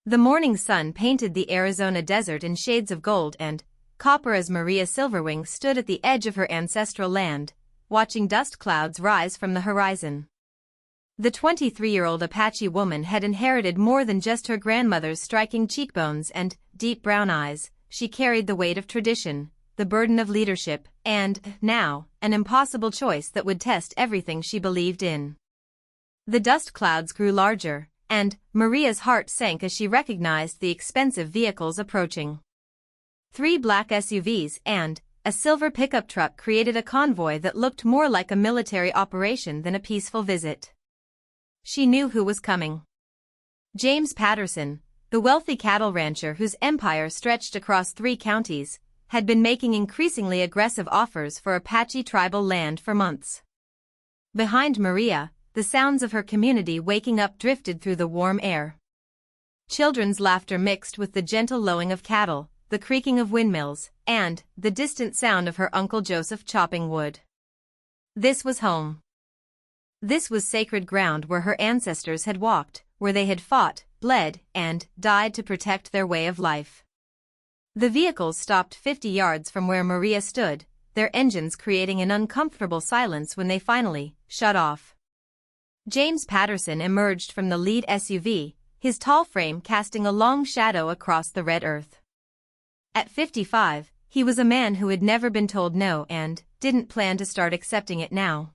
The morning sun painted the Arizona desert in shades of gold and copper as Maria Silverwing stood at the edge of her ancestral land, watching dust clouds rise from the horizon. The 23-year-old Apache woman had inherited more than just her grandmother's striking cheekbones and deep brown eyes. She carried the weight of tradition, the burden of leadership, and, now, an impossible choice that would test everything she believed in. The dust clouds grew larger, and Maria's heart sank as she recognized the expensive vehicles approaching. 3 black SUVs and a silver pickup truck created a convoy that looked more like a military operation than a peaceful visit. She knew who was coming. James Patterson, the wealthy cattle rancher whose empire stretched across 3 counties, had been making increasingly aggressive offers for Apache tribal land for months. Behind Maria, the sounds of her community waking up drifted through the warm air. Children's laughter mixed with the gentle lowing of cattle, the creaking of windmills, and the distant sound of her Uncle Joseph chopping wood. This was home. This was sacred ground where her ancestors had walked, where they had fought, bled, and died to protect their way of life. The vehicles stopped 50 yards from where Maria stood, their engines creating an uncomfortable silence when they finally shut off. James Patterson emerged from the lead SUV, his tall frame casting a long shadow across the red earth. At 55, he was a man who had never been told no and didn't plan to start accepting it now.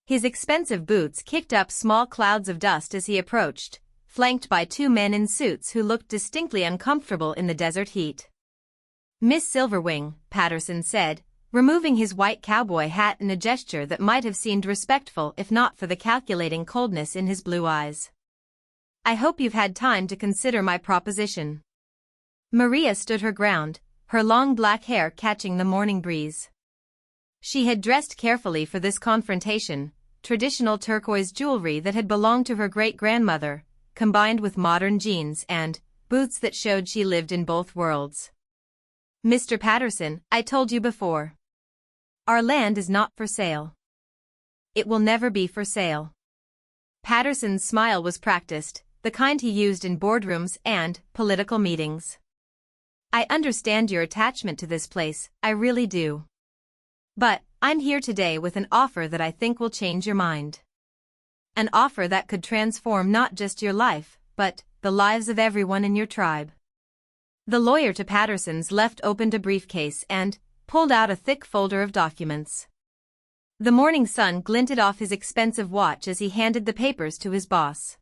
His expensive boots kicked up small clouds of dust as he approached, flanked by 2 men in suits who looked distinctly uncomfortable in the desert heat. "Miss Silverwing," Patterson said, removing his white cowboy hat in a gesture that might have seemed respectful if not for the calculating coldness in his blue eyes. "I hope you've had time to consider my proposition." Maria stood her ground, her long black hair catching the morning breeze. She had dressed carefully for this confrontation, traditional turquoise jewelry that had belonged to her great-grandmother, combined with modern jeans and boots that showed she lived in both worlds. "Mr. Patterson, I told you before. Our land is not for sale. It will never be for sale." Patterson's smile was practiced, the kind he used in boardrooms and political meetings. "I understand your attachment to this place, I really do. But I'm here today with an offer that I think will change your mind. An offer that could transform not just your life, but the lives of everyone in your tribe." The lawyer to Patterson's left opened a briefcase and pulled out a thick folder of documents. The morning sun glinted off his expensive watch as he handed the papers to his boss.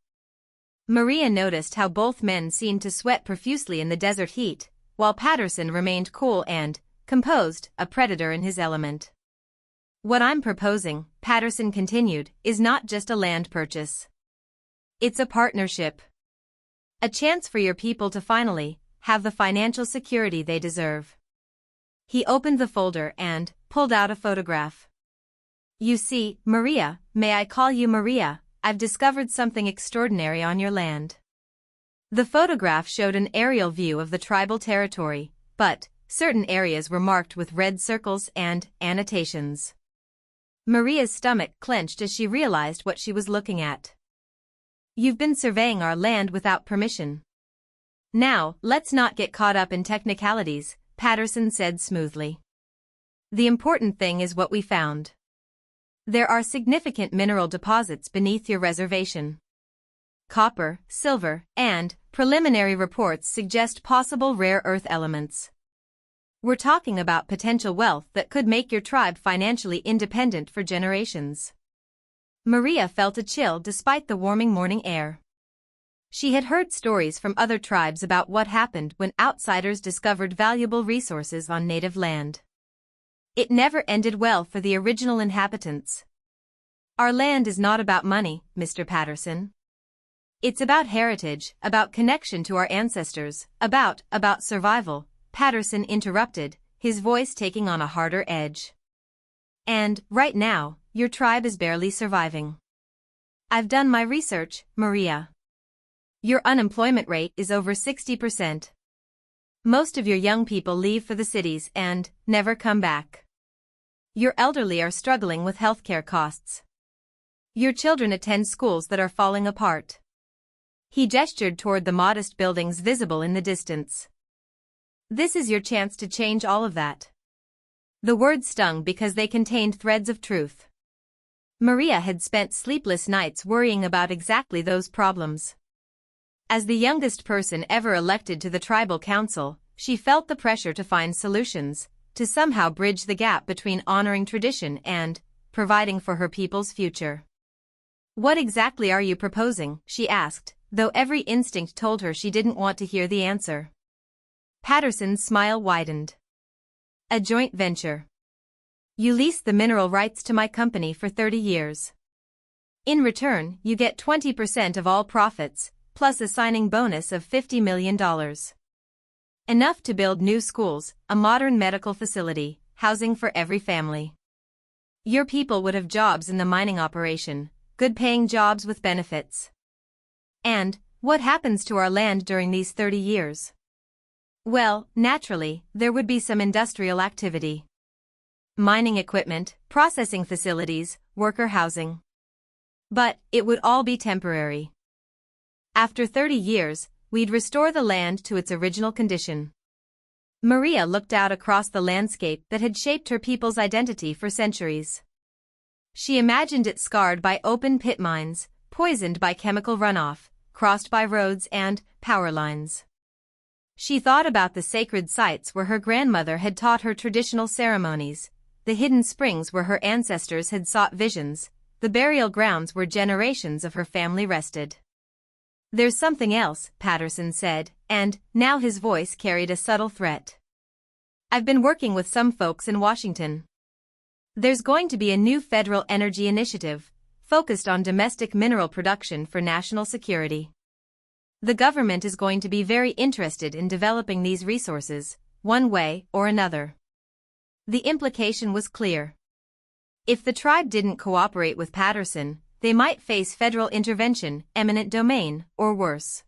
Maria noticed how both men seemed to sweat profusely in the desert heat, while Patterson remained cool and composed, a predator in his element. "What I'm proposing," Patterson continued, "is not just a land purchase. It's a partnership. A chance for your people to finally have the financial security they deserve." He opened the folder and pulled out a photograph. "You see, Maria, may I call you Maria, I've discovered something extraordinary on your land." The photograph showed an aerial view of the tribal territory, but certain areas were marked with red circles and annotations. Maria's stomach clenched as she realized what she was looking at. "You've been surveying our land without permission. Now, let's not get caught up in technicalities," Patterson said smoothly. "The important thing is what we found. There are significant mineral deposits beneath your reservation. Copper, silver, and preliminary reports suggest possible rare earth elements. We're talking about potential wealth that could make your tribe financially independent for generations." Maria felt a chill despite the warming morning air. She had heard stories from other tribes about what happened when outsiders discovered valuable resources on native land. It never ended well for the original inhabitants. "Our land is not about money, Mr. Patterson. It's about heritage, about connection to our ancestors, about survival," Patterson interrupted, his voice taking on a harder edge. "And, right now, your tribe is barely surviving. I've done my research, Maria. Your unemployment rate is over 60%. Most of your young people leave for the cities and never come back. Your elderly are struggling with healthcare costs. Your children attend schools that are falling apart. He gestured toward the modest buildings visible in the distance. This is your chance to change all of that. The words stung because they contained threads of truth. Maria had spent sleepless nights worrying about exactly those problems. As the youngest person ever elected to the tribal council, she felt the pressure to find solutions, to somehow bridge the gap between honoring tradition and providing for her people's future. What exactly are you proposing? She asked, though every instinct told her she didn't want to hear the answer. Patterson's smile widened. A joint venture. You lease the mineral rights to my company for 30 years. In return, you get 20% of all profits, plus a signing bonus of $50 million. Enough to build new schools, a modern medical facility, housing for every family. Your people would have jobs in the mining operation, good-paying jobs with benefits. And what happens to our land during these 30 years? Well, naturally, there would be some industrial activity. Mining equipment, processing facilities, worker housing. But it would all be temporary. After 30 years, we'd restore the land to its original condition. Maria looked out across the landscape that had shaped her people's identity for centuries. She imagined it scarred by open pit mines, poisoned by chemical runoff, crossed by roads and power lines. She thought about the sacred sites where her grandmother had taught her traditional ceremonies, the hidden springs where her ancestors had sought visions, the burial grounds where generations of her family rested. There's something else, Patterson said, and now his voice carried a subtle threat. I've been working with some folks in Washington. There's going to be a new federal energy initiative, focused on domestic mineral production for national security. The government is going to be very interested in developing these resources, one way or another. The implication was clear. If the tribe didn't cooperate with Patterson, they might face federal intervention, eminent domain, or worse.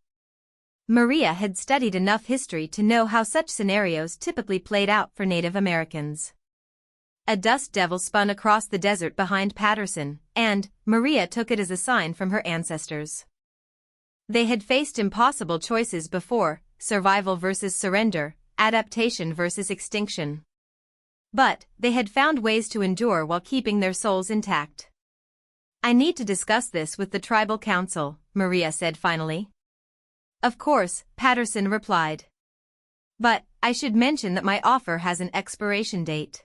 Maria had studied enough history to know how such scenarios typically played out for Native Americans. A dust devil spun across the desert behind Patterson, and Maria took it as a sign from her ancestors. They had faced impossible choices before, survival versus surrender, adaptation versus extinction. But they had found ways to endure while keeping their souls intact. I need to discuss this with the tribal council, Maria said finally. Of course, Patterson replied. But I should mention that my offer has an expiration date.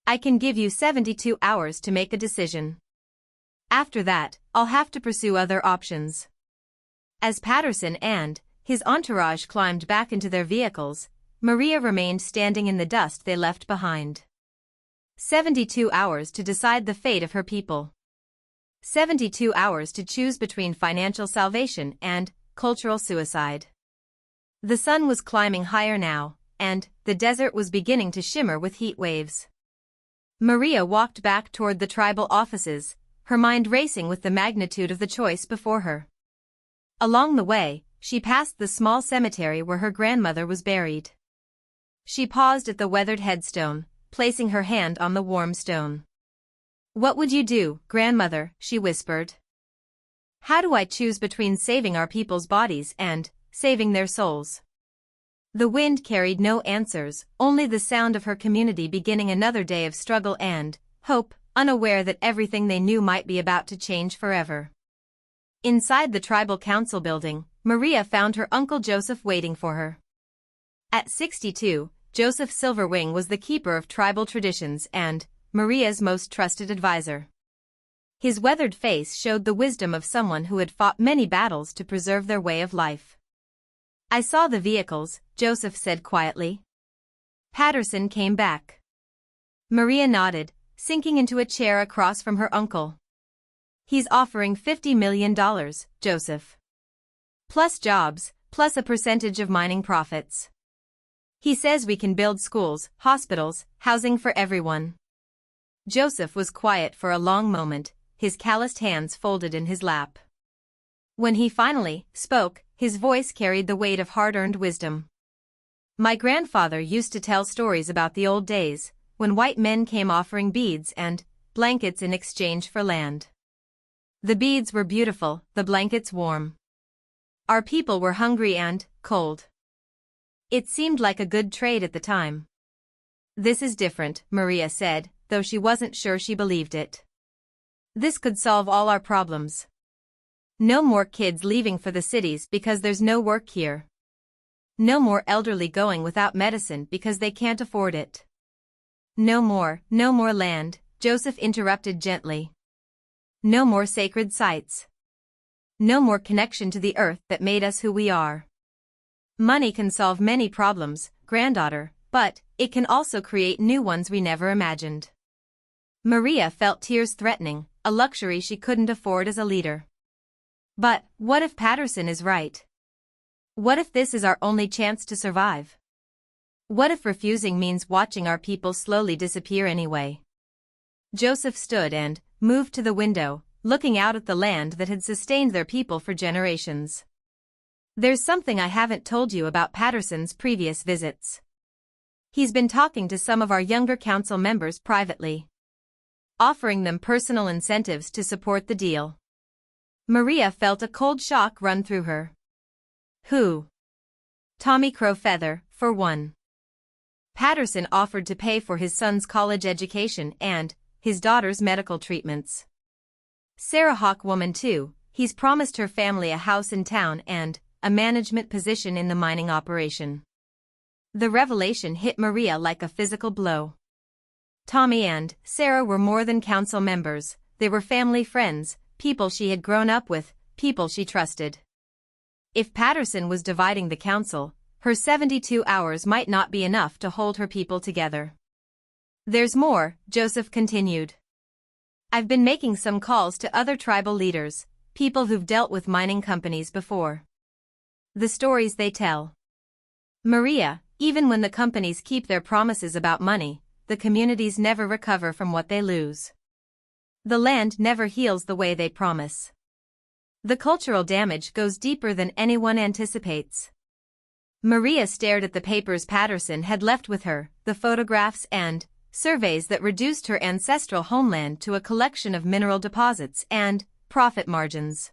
I can give you 72 hours to make a decision. After that, I'll have to pursue other options. As Patterson and his entourage climbed back into their vehicles, Maria remained standing in the dust they left behind. 72 hours to decide the fate of her people. 72 hours to choose between financial salvation and cultural suicide. The sun was climbing higher now, and the desert was beginning to shimmer with heat waves. Maria walked back toward the tribal offices, her mind racing with the magnitude of the choice before her. Along the way, she passed the small cemetery where her grandmother was buried. She paused at the weathered headstone, placing her hand on the warm stone. What would you do, grandmother? She whispered. How do I choose between saving our people's bodies and saving their souls? The wind carried no answers, only the sound of her community beginning another day of struggle and hope, unaware that everything they knew might be about to change forever. Inside the tribal council building, Maria found her uncle Joseph waiting for her. At 62, Joseph Silverwing was the keeper of tribal traditions and Maria's most trusted advisor. His weathered face showed the wisdom of someone who had fought many battles to preserve their way of life. I saw the vehicles, Joseph said quietly. Patterson came back. Maria nodded, sinking into a chair across from her uncle. He's offering $50 million, Joseph. Plus jobs, plus a percentage of mining profits. He says we can build schools, hospitals, housing for everyone. Joseph was quiet for a long moment, his calloused hands folded in his lap. When he finally spoke, his voice carried the weight of hard-earned wisdom. My grandfather used to tell stories about the old days, when white men came offering beads and blankets in exchange for land. The beads were beautiful, the blankets warm. Our people were hungry and cold. It seemed like a good trade at the time. This is different, Maria said, though she wasn't sure she believed it. This could solve all our problems. No more kids leaving for the cities because there's no work here. No more elderly going without medicine because they can't afford it. No more land, Joseph interrupted gently. No more sacred sites. No more connection to the earth that made us who we are. Money can solve many problems, granddaughter, but it can also create new ones we never imagined. Maria felt tears threatening, a luxury she couldn't afford as a leader. But what if Patterson is right? What if this is our only chance to survive? What if refusing means watching our people slowly disappear anyway? Joseph stood and moved to the window, looking out at the land that had sustained their people for generations. There's something I haven't told you about Patterson's previous visits. He's been talking to some of our younger council members privately, offering them personal incentives to support the deal. Maria felt a cold shock run through her. Who? Tommy Crowfeather, for one. Patterson offered to pay for his son's college education and his daughter's medical treatments. Sarah Hawkwoman too, he's promised her family a house in town and a management position in the mining operation. The revelation hit Maria like a physical blow. Tommy and Sarah were more than council members, they were family friends, people she had grown up with, people she trusted. If Patterson was dividing the council, her 72 hours might not be enough to hold her people together. There's more, Joseph continued. I've been making some calls to other tribal leaders, people who've dealt with mining companies before. The stories they tell. Maria, even when the companies keep their promises about money, the communities never recover from what they lose. The land never heals the way they promise. The cultural damage goes deeper than anyone anticipates. Maria stared at the papers Patterson had left with her, the photographs and surveys that reduced her ancestral homeland to a collection of mineral deposits and profit margins.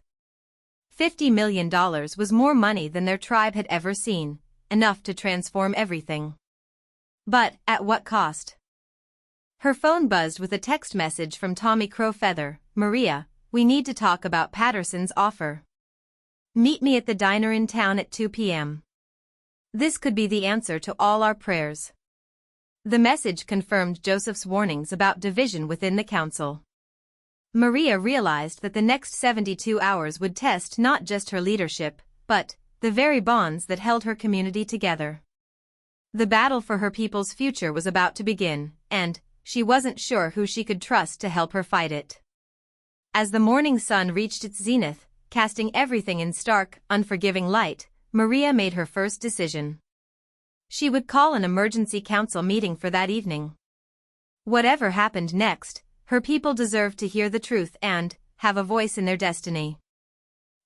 $50 million was more money than their tribe had ever seen, enough to transform everything. But at what cost? Her phone buzzed with a text message from Tommy Crowfeather. Maria, we need to talk about Patterson's offer. Meet me at the diner in town at 2 p.m. This could be the answer to all our prayers. The message confirmed Joseph's warnings about division within the council. Maria realized that the next 72 hours would test not just her leadership, but the very bonds that held her community together. The battle for her people's future was about to begin, and she wasn't sure who she could trust to help her fight it. As the morning sun reached its zenith, casting everything in stark, unforgiving light, Maria made her first decision. She would call an emergency council meeting for that evening. Whatever happened next, her people deserved to hear the truth and have a voice in their destiny.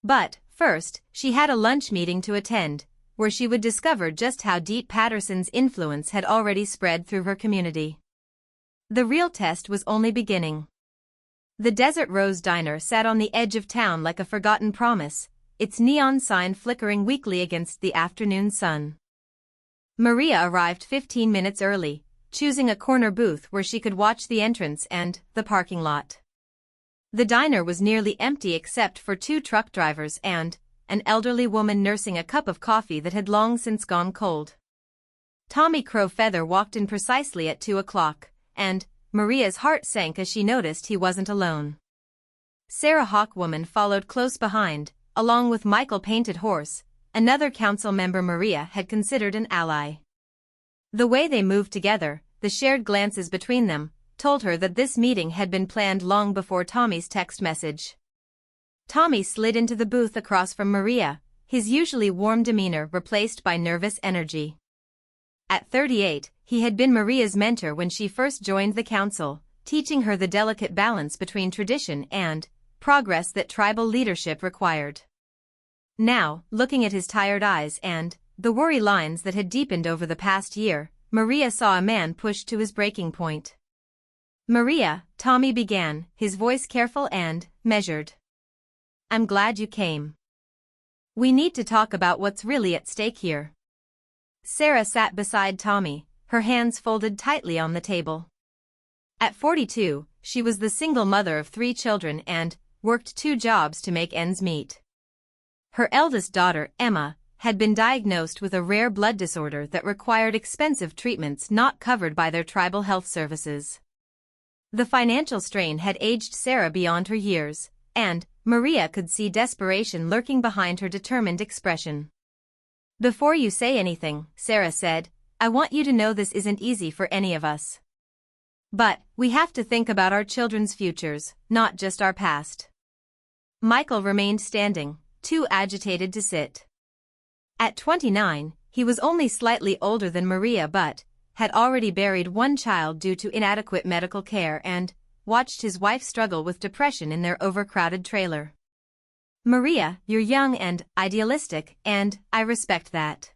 But first, she had a lunch meeting to attend, where she would discover just how deep Patterson's influence had already spread through her community. The real test was only beginning. The Desert Rose Diner sat on the edge of town like a forgotten promise, its neon sign flickering weakly against the afternoon sun. Maria arrived 15 minutes early, choosing a corner booth where she could watch the entrance and the parking lot. The diner was nearly empty except for 2 truck drivers and an elderly woman nursing a cup of coffee that had long since gone cold. Tommy Crowfeather walked in precisely at 2 o'clock, and Maria's heart sank as she noticed he wasn't alone. Sarah Hawkwoman followed close behind, along with Michael Painted Horse, another council member Maria had considered an ally. The way they moved together, the shared glances between them, told her that this meeting had been planned long before Tommy's text message. Tommy slid into the booth across from Maria, his usually warm demeanor replaced by nervous energy. At 38, he had been Maria's mentor when she first joined the council, teaching her the delicate balance between tradition and progress that tribal leadership required. Now, looking at his tired eyes and the worry lines that had deepened over the past year, Maria saw a man pushed to his breaking point. Maria, Tommy began, his voice careful and measured. I'm glad you came. We need to talk about what's really at stake here. Sarah sat beside Tommy, her hands folded tightly on the table. At 42, she was the single mother of 3 children and worked 2 jobs to make ends meet. Her eldest daughter, Emma, had been diagnosed with a rare blood disorder that required expensive treatments not covered by their tribal health services. The financial strain had aged Sarah beyond her years, and Maria could see desperation lurking behind her determined expression. "Before you say anything," Sarah said, "I want you to know this isn't easy for any of us. But we have to think about our children's futures, not just our past." Michael remained standing, too agitated to sit. At 29, he was only slightly older than Maria but had already buried 1 child due to inadequate medical care and watched his wife struggle with depression in their overcrowded trailer. "Maria, you're young and idealistic, and I respect that.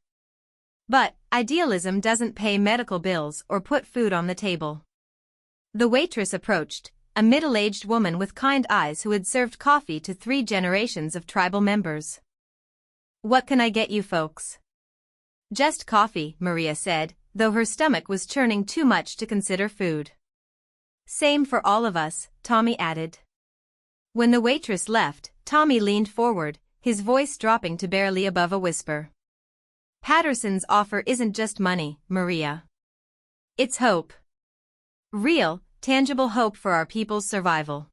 But idealism doesn't pay medical bills or put food on the table." The waitress approached, a middle-aged woman with kind eyes who had served coffee to 3 generations of tribal members. "What can I get you folks?" "Just coffee," Maria said, though her stomach was churning too much to consider food. "Same for all of us," Tommy added. When the waitress left, Tommy leaned forward, his voice dropping to barely above a whisper. "Patterson's offer isn't just money, Maria. It's hope. Real, tangible hope for our people's survival."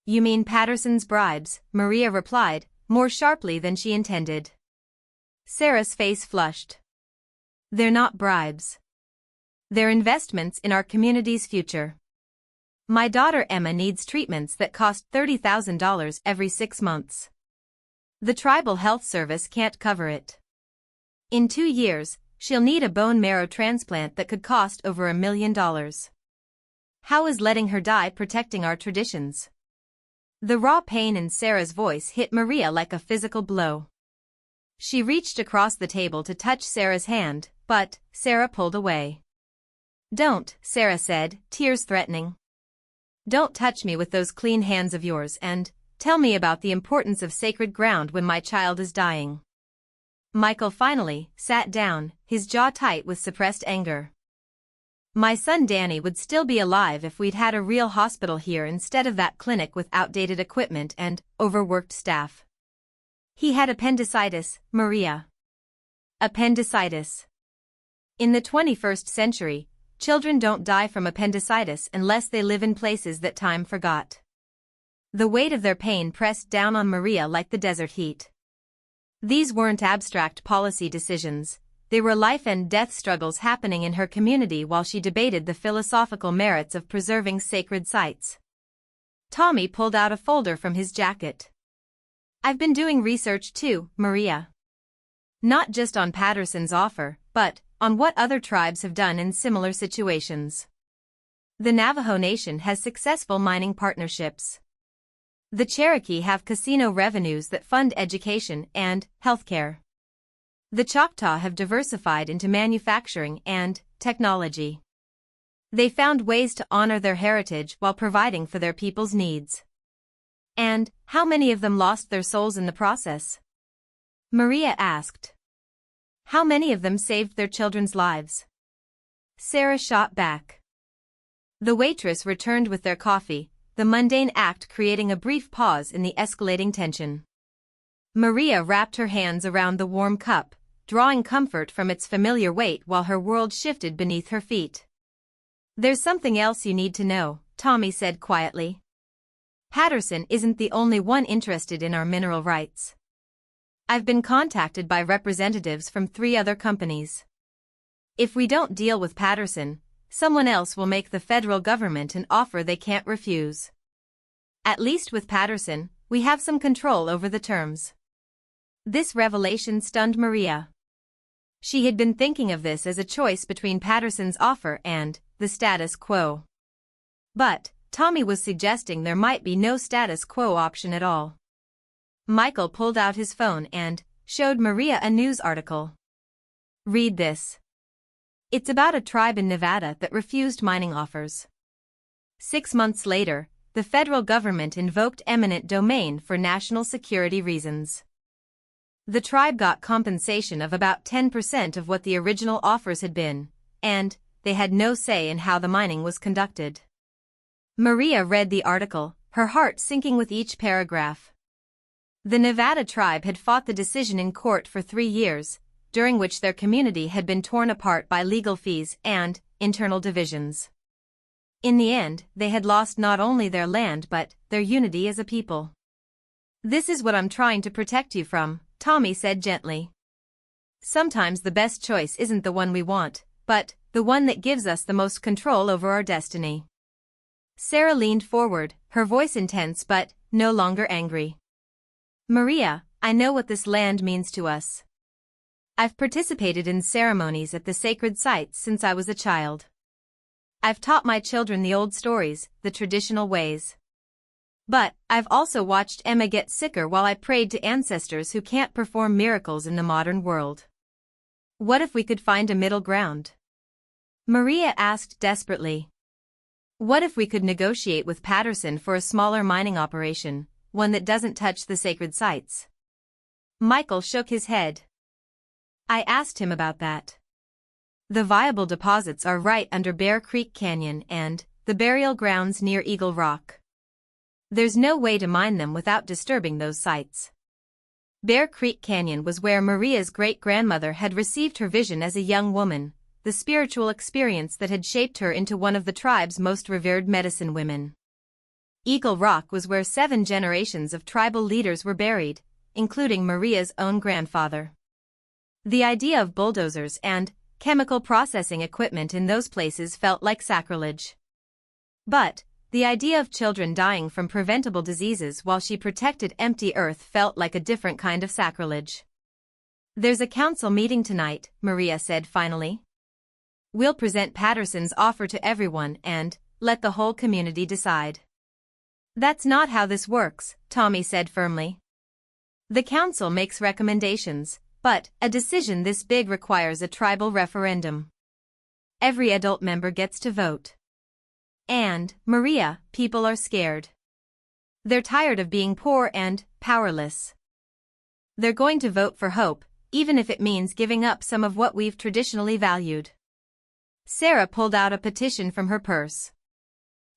"You mean Patterson's bribes?" Maria replied, more sharply than she intended. Sarah's face flushed. "They're not bribes. They're investments in our community's future. My daughter Emma needs treatments that cost $30,000 every 6 months. The tribal health service can't cover it. In 2 years, she'll need a bone marrow transplant that could cost over $1 million. How is letting her die protecting our traditions?" The raw pain in Sarah's voice hit Maria like a physical blow. She reached across the table to touch Sarah's hand, but Sarah pulled away. "Don't," Sarah said, tears threatening. "Don't touch me with those clean hands of yours and tell me about the importance of sacred ground when my child is dying." Michael finally sat down, his jaw tight with suppressed anger. "My son Danny would still be alive if we'd had a real hospital here instead of that clinic with outdated equipment and overworked staff. He had appendicitis, Maria. Appendicitis. In the 21st century, children don't die from appendicitis unless they live in places that time forgot." The weight of their pain pressed down on Maria like the desert heat. These weren't abstract policy decisions, they were life and death struggles happening in her community while she debated the philosophical merits of preserving sacred sites. Tommy pulled out a folder from his jacket. "I've been doing research too, Maria. Not just on Patterson's offer, but on what other tribes have done in similar situations. The Navajo Nation has successful mining partnerships. The Cherokee have casino revenues that fund education and healthcare. The Choctaw have diversified into manufacturing and technology. They found ways to honor their heritage while providing for their people's needs. And how many of them lost their souls in the process?" Maria asked. "How many of them saved their children's lives?" Sarah shot back. The waitress returned with their coffee, the mundane act creating a brief pause in the escalating tension. Maria wrapped her hands around the warm cup, drawing comfort from its familiar weight while her world shifted beneath her feet. "There's something else you need to know," Tommy said quietly. "Patterson isn't the only one interested in our mineral rights. I've been contacted by representatives from 3 other companies. If we don't deal with Patterson, someone else will make the federal government an offer they can't refuse. At least with Patterson, we have some control over the terms." This revelation stunned Maria. She had been thinking of this as a choice between Patterson's offer and the status quo. But Tommy was suggesting there might be no status quo option at all. Michael pulled out his phone and showed Maria a news article. "Read this. It's about a tribe in Nevada that refused mining offers. 6 months later, the federal government invoked eminent domain for national security reasons. The tribe got compensation of about 10% of what the original offers had been, and they had no say in how the mining was conducted. Maria read the article, her heart sinking with each paragraph. The Nevada tribe had fought the decision in court for 3 years, during which their community had been torn apart by legal fees and internal divisions. In the end, they had lost not only their land but their unity as a people. "This is what I'm trying to protect you from," Tommy said gently. "Sometimes the best choice isn't the one we want, but the one that gives us the most control over our destiny." Sarah leaned forward, her voice intense but no longer angry. "Maria, I know what this land means to us. I've participated in ceremonies at the sacred sites since I was a child. I've taught my children the old stories, the traditional ways. But I've also watched Emma get sicker while I prayed to ancestors who can't perform miracles in the modern world. What if we could find a middle ground?" Maria asked desperately. "What if we could negotiate with Patterson for a smaller mining operation, one that doesn't touch the sacred sites?" Michael shook his head. "I asked him about that. The viable deposits are right under Bear Creek Canyon and the burial grounds near Eagle Rock. There's no way to mine them without disturbing those sites." Bear Creek Canyon was where Maria's great-grandmother had received her vision as a young woman, the spiritual experience that had shaped her into one of the tribe's most revered medicine women. Eagle Rock was where 7 generations of tribal leaders were buried, including Maria's own grandfather. The idea of bulldozers and chemical processing equipment in those places felt like sacrilege. But the idea of children dying from preventable diseases while she protected empty earth felt like a different kind of sacrilege. "There's a council meeting tonight," Maria said finally. "We'll present Patterson's offer to everyone and let the whole community decide." "That's not how this works," Tommy said firmly. "The council makes recommendations, but a decision this big requires a tribal referendum. Every adult member gets to vote. And, Maria, people are scared. They're tired of being poor and powerless. They're going to vote for hope, even if it means giving up some of what we've traditionally valued." Sarah pulled out a petition from her purse.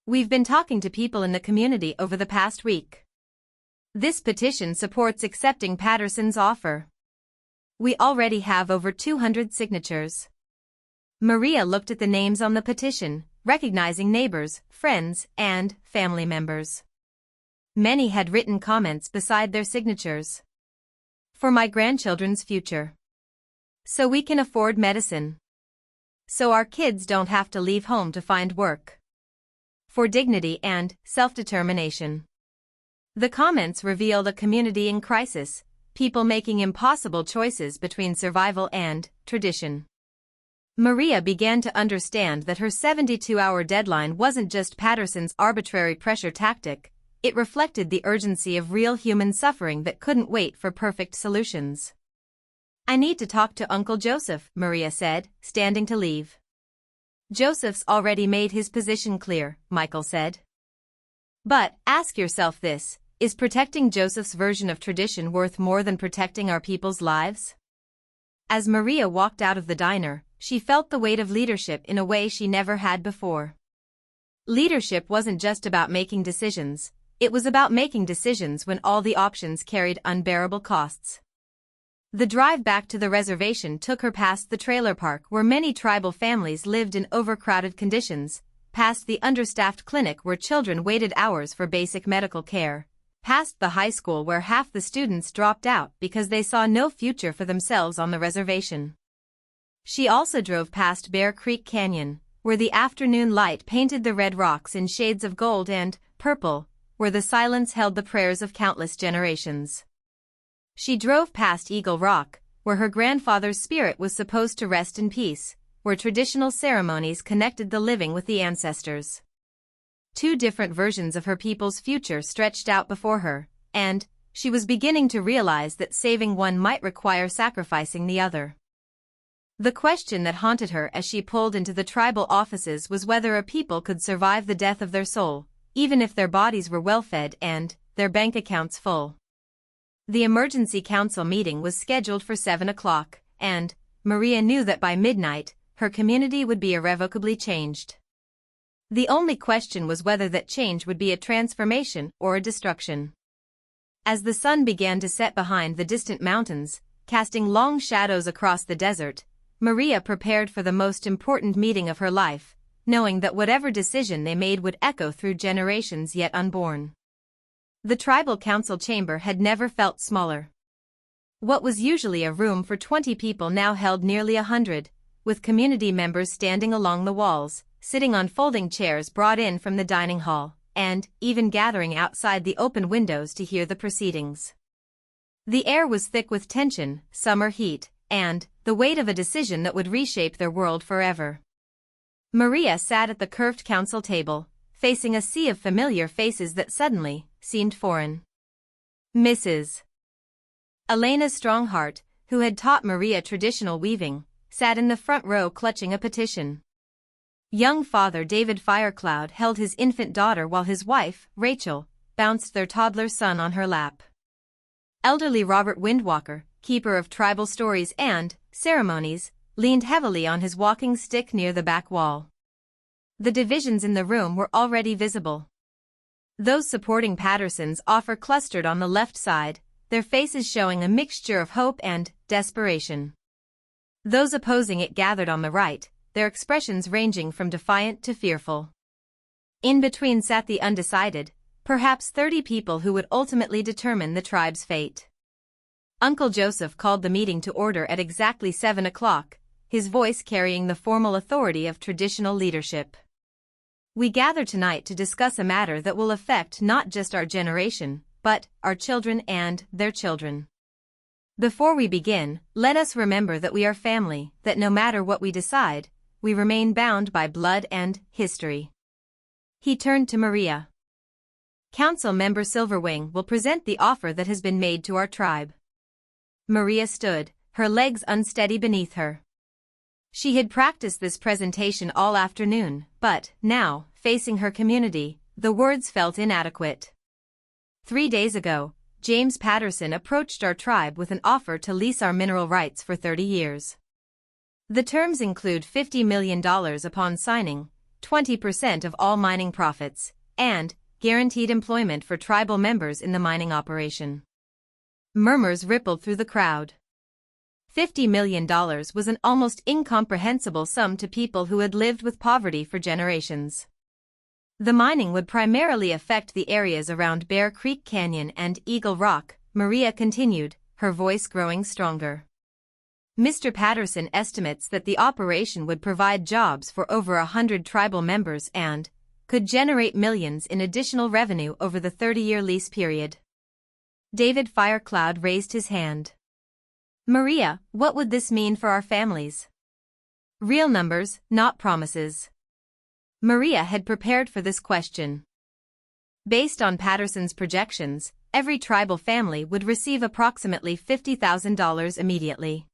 "We've been talking to people in the community over the past week. This petition supports accepting Patterson's offer. We already have over 200 signatures." Maria looked at the names on the petition, recognizing neighbors, friends, and family members. Many had written comments beside their signatures. "For my grandchildren's future. So we can afford medicine. So our kids don't have to leave home to find work. For dignity and self-determination." The comments revealed a community in crisis, people making impossible choices between survival and tradition. Maria began to understand that her 72-hour deadline wasn't just Patterson's arbitrary pressure tactic, it reflected the urgency of real human suffering that couldn't wait for perfect solutions. "I need to talk to Uncle Joseph," Maria said, standing to leave. "Joseph's already made his position clear," Michael said. "But ask yourself this, is protecting Joseph's version of tradition worth more than protecting our people's lives?" As Maria walked out of the diner, she felt the weight of leadership in a way she never had before. Leadership wasn't just about making decisions, it was about making decisions when all the options carried unbearable costs. The drive back to the reservation took her past the trailer park where many tribal families lived in overcrowded conditions, past the understaffed clinic where children waited hours for basic medical care, past the high school where half the students dropped out because they saw no future for themselves on the reservation. She also drove past Bear Creek Canyon, where the afternoon light painted the red rocks in shades of gold and purple, where the silence held the prayers of countless generations. She drove past Eagle Rock, where her grandfather's spirit was supposed to rest in peace, where traditional ceremonies connected the living with the ancestors. 2 different versions of her people's future stretched out before her, and she was beginning to realize that saving one might require sacrificing the other. The question that haunted her as she pulled into the tribal offices was whether a people could survive the death of their soul, even if their bodies were well-fed and their bank accounts full. The emergency council meeting was scheduled for 7 o'clock, and Maria knew that by midnight, her community would be irrevocably changed. The only question was whether that change would be a transformation or a destruction. As the sun began to set behind the distant mountains, casting long shadows across the desert, Maria prepared for the most important meeting of her life, knowing that whatever decision they made would echo through generations yet unborn. The tribal council chamber had never felt smaller. What was usually a room for 20 people now held nearly 100, with community members standing along the walls, sitting on folding chairs brought in from the dining hall, and even gathering outside the open windows to hear the proceedings. The air was thick with tension, summer heat, and the weight of a decision that would reshape their world forever. Maria sat at the curved council table, facing a sea of familiar faces that suddenly seemed foreign. Mrs. Elena Strongheart, who had taught Maria traditional weaving, sat in the front row clutching a petition. Young father David Firecloud held his infant daughter while his wife, Rachel, bounced their toddler son on her lap. Elderly Robert Windwalker, keeper of tribal stories and ceremonies, leaned heavily on his walking stick near the back wall. The divisions in the room were already visible. Those supporting Patterson's offer clustered on the left side, their faces showing a mixture of hope and desperation. Those opposing it gathered on the right, their expressions ranging from defiant to fearful. In between sat the undecided, perhaps 30 people who would ultimately determine the tribe's fate. Uncle Joseph called the meeting to order at exactly 7 o'clock, his voice carrying the formal authority of traditional leadership. We gather tonight to discuss a matter that will affect not just our generation, but our children and their children. Before we begin, let us remember that we are family, that no matter what we decide, we remain bound by blood and history. He turned to Maria. Council Member Silverwing will present the offer that has been made to our tribe. Maria stood, her legs unsteady beneath her. She had practiced this presentation all afternoon, but now, facing her community, the words felt inadequate. 3 days ago, James Patterson approached our tribe with an offer to lease our mineral rights for 30 years. The terms include $50 million upon signing, 20% of all mining profits, and guaranteed employment for tribal members in the mining operation. Murmurs rippled through the crowd. $50 million was an almost incomprehensible sum to people who had lived with poverty for generations. The mining would primarily affect the areas around Bear Creek Canyon and Eagle Rock, Maria continued, her voice growing stronger. Mr. Patterson estimates that the operation would provide jobs for over 100 tribal members and could generate millions in additional revenue over the 30-year lease period. David Firecloud raised his hand. Maria, what would this mean for our families? Real numbers, not promises. Maria had prepared for this question. Based on Patterson's projections, every tribal family would receive approximately $50,000 immediately.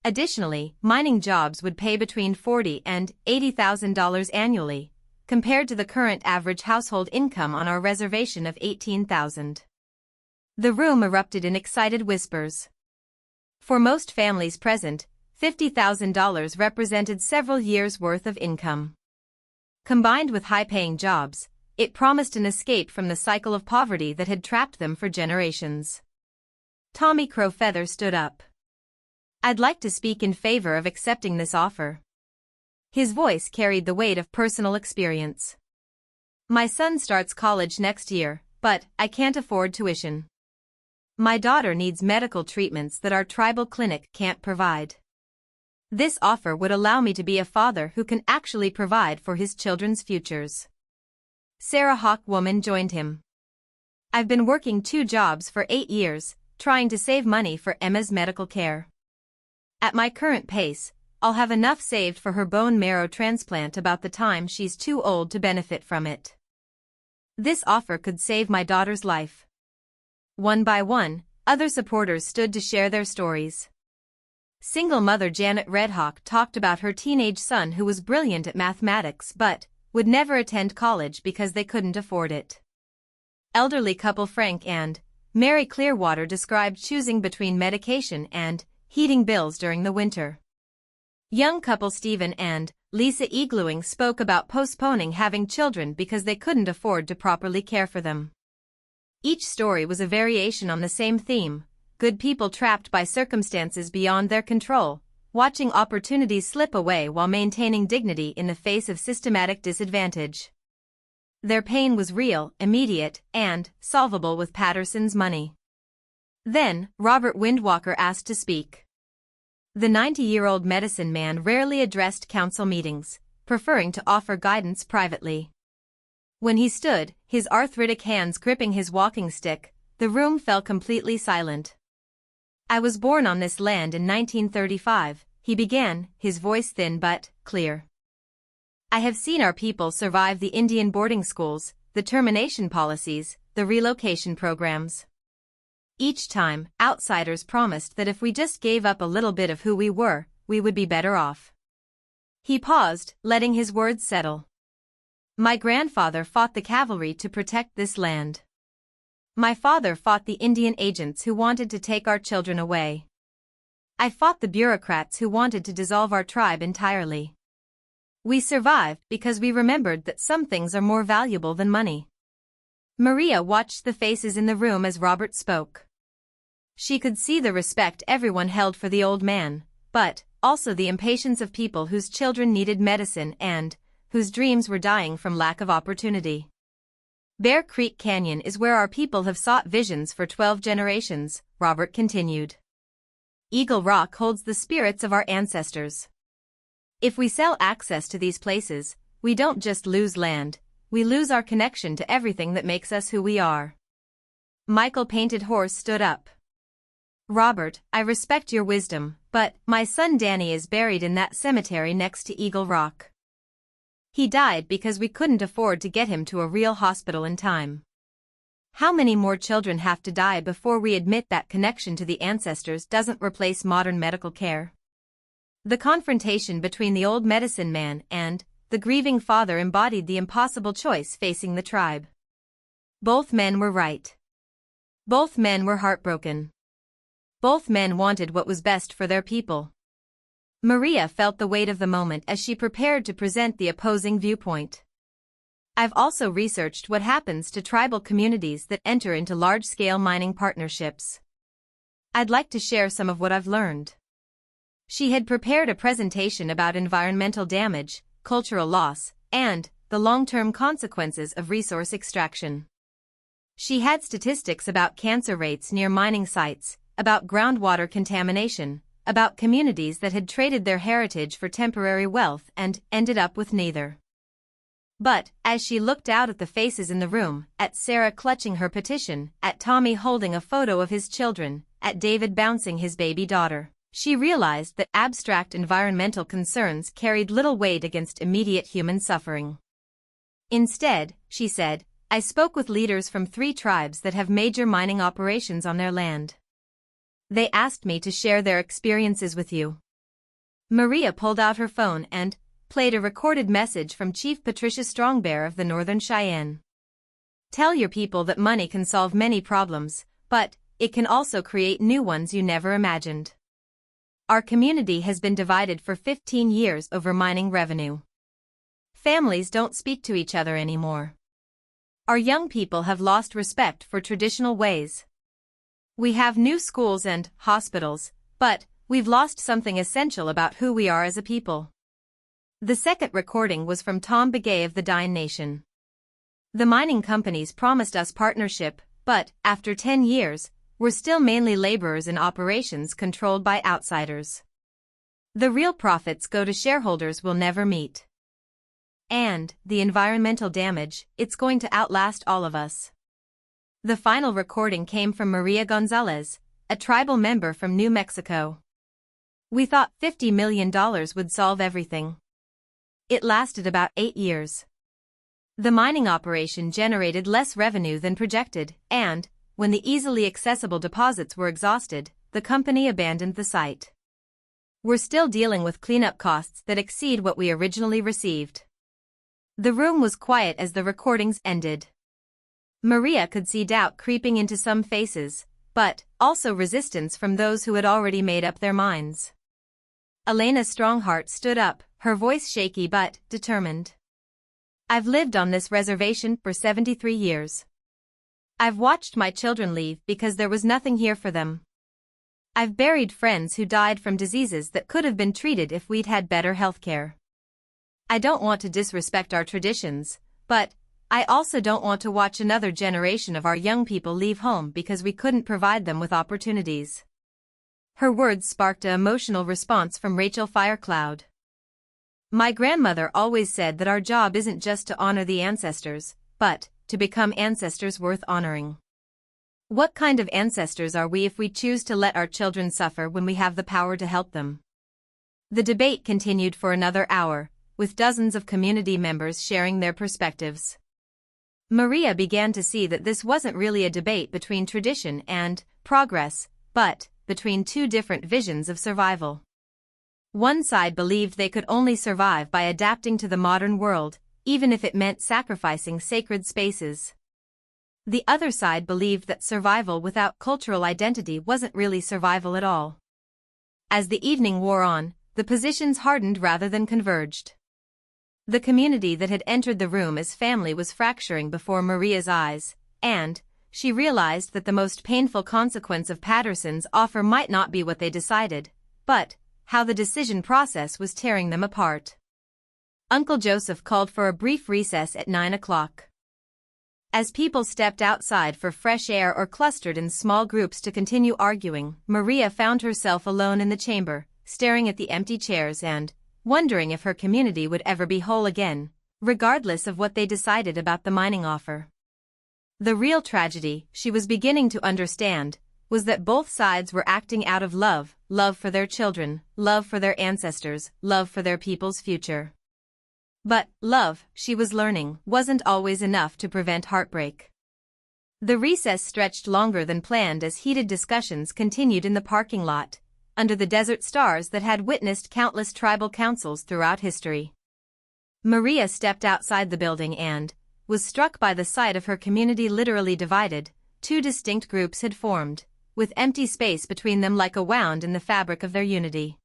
Additionally, mining jobs would pay between $40,000 and $80,000 annually, compared to the current average household income on our reservation of $18,000. The room erupted in excited whispers. For most families present, $50,000 represented several years' worth of income. Combined with high-paying jobs, it promised an escape from the cycle of poverty that had trapped them for generations. Tommy Crowfeather stood up. I'd like to speak in favor of accepting this offer. His voice carried the weight of personal experience. My son starts college next year, but I can't afford tuition. My daughter needs medical treatments that our tribal clinic can't provide. This offer would allow me to be a father who can actually provide for his children's futures. Sarah Hawkwoman joined him. I've been working 2 jobs for 8 years, trying to save money for Emma's medical care. At my current pace, I'll have enough saved for her bone marrow transplant about the time she's too old to benefit from it. This offer could save my daughter's life. One by one, other supporters stood to share their stories. Single mother Janet Redhawk talked about her teenage son who was brilliant at mathematics but would never attend college because they couldn't afford it. Elderly couple Frank and Mary Clearwater described choosing between medication and heating bills during the winter. Young couple Stephen and Lisa Iglooing spoke about postponing having children because they couldn't afford to properly care for them. Each story was a variation on the same theme: good people trapped by circumstances beyond their control, watching opportunities slip away while maintaining dignity in the face of systematic disadvantage. Their pain was real, immediate, and solvable with Patterson's money. Then, Robert Windwalker asked to speak. The 90-year-old medicine man rarely addressed council meetings, preferring to offer guidance privately. When he stood, his arthritic hands gripping his walking stick, the room fell completely silent. "I was born on this land in 1935, he began, his voice thin but clear. "I have seen our people survive the Indian boarding schools, the termination policies, the relocation programs. Each time, outsiders promised that if we just gave up a little bit of who we were, we would be better off." He paused, letting his words settle. "My grandfather fought the cavalry to protect this land. My father fought the Indian agents who wanted to take our children away. I fought the bureaucrats who wanted to dissolve our tribe entirely. We survived because we remembered that some things are more valuable than money." Maria watched the faces in the room as Robert spoke. She could see the respect everyone held for the old man, but also the impatience of people whose children needed medicine and whose dreams were dying from lack of opportunity. "Bear Creek Canyon is where our people have sought visions for 12 generations, Robert continued. "Eagle Rock holds the spirits of our ancestors. If we sell access to these places, we don't just lose land, we lose our connection to everything that makes us who we are." Michael Painted Horse stood up. "Robert, I respect your wisdom, but my son Danny is buried in that cemetery next to Eagle Rock. He died because we couldn't afford to get him to a real hospital in time. How many more children have to die before we admit that connection to the ancestors doesn't replace modern medical care?" The confrontation between the old medicine man and the grieving father embodied the impossible choice facing the tribe. Both men were right. Both men were heartbroken. Both men wanted what was best for their people. Maria felt the weight of the moment as she prepared to present the opposing viewpoint. "I've also researched what happens to tribal communities that enter into large-scale mining partnerships. I'd like to share some of what I've learned." She had prepared a presentation about environmental damage, cultural loss, and the long-term consequences of resource extraction. She had statistics about cancer rates near mining sites, about groundwater contamination, about communities that had traded their heritage for temporary wealth and ended up with neither. But, as she looked out at the faces in the room, at Sarah clutching her petition, at Tommy holding a photo of his children, at David bouncing his baby daughter, she realized that abstract environmental concerns carried little weight against immediate human suffering. "Instead," she said, "I spoke with leaders from 3 tribes that have major mining operations on their land. They asked me to share their experiences with you." Maria pulled out her phone and played a recorded message from Chief Patricia Strongbear of the Northern Cheyenne. "Tell your people that money can solve many problems, but it can also create new ones you never imagined. Our community has been divided for 15 years over mining revenue. Families don't speak to each other anymore. Our young people have lost respect for traditional ways. We have new schools and hospitals, but we've lost something essential about who we are as a people." The second recording was from Tom Begay of the Dine Nation. "The mining companies promised us partnership, but, after 10 years, we're still mainly laborers in operations controlled by outsiders. The real profits go to shareholders we'll never meet. And the environmental damage, it's going to outlast all of us." The final recording came from Maria Gonzalez, a tribal member from New Mexico. "We thought $50 million would solve everything. It lasted about 8 years. The mining operation generated less revenue than projected, and, when the easily accessible deposits were exhausted, the company abandoned the site. We're still dealing with cleanup costs that exceed what we originally received." The room was quiet as the recordings ended. Maria could see doubt creeping into some faces, but also resistance from those who had already made up their minds. Elena's strong heart stood up, her voice shaky but determined. I've lived on this reservation for 73 years. I've watched my children leave because there was nothing here for them. I've buried friends who died from diseases that could have been treated if we'd had better healthcare. I don't want to disrespect our traditions, but I also don't want to watch another generation of our young people leave home because we couldn't provide them with opportunities. Her words sparked an emotional response from Rachel Firecloud. My grandmother always said that our job isn't just to honor the ancestors, but to become ancestors worth honoring. What kind of ancestors are we if we choose to let our children suffer when we have the power to help them? The debate continued for another hour, with dozens of community members sharing their perspectives. Maria began to see that this wasn't really a debate between tradition and progress, but between two different visions of survival. One side believed they could only survive by adapting to the modern world, even if it meant sacrificing sacred spaces. The other side believed that survival without cultural identity wasn't really survival at all. As the evening wore on, the positions hardened rather than converged. The community that had entered the room as family was fracturing before Maria's eyes, and she realized that the most painful consequence of Patterson's offer might not be what they decided, but how the decision process was tearing them apart. Uncle Joseph called for a brief recess at 9 o'clock. As people stepped outside for fresh air or clustered in small groups to continue arguing, Maria found herself alone in the chamber, staring at the empty chairs and wondering if her community would ever be whole again, regardless of what they decided about the mining offer. The real tragedy, she was beginning to understand, was that both sides were acting out of love, love for their children, love for their ancestors, love for their people's future. But love, she was learning, wasn't always enough to prevent heartbreak. The recess stretched longer than planned as heated discussions continued in the parking lot, under the desert stars that had witnessed countless tribal councils throughout history. Maria stepped outside the building and was struck by the sight of her community literally divided. Two distinct groups had formed, with empty space between them like a wound in the fabric of their unity.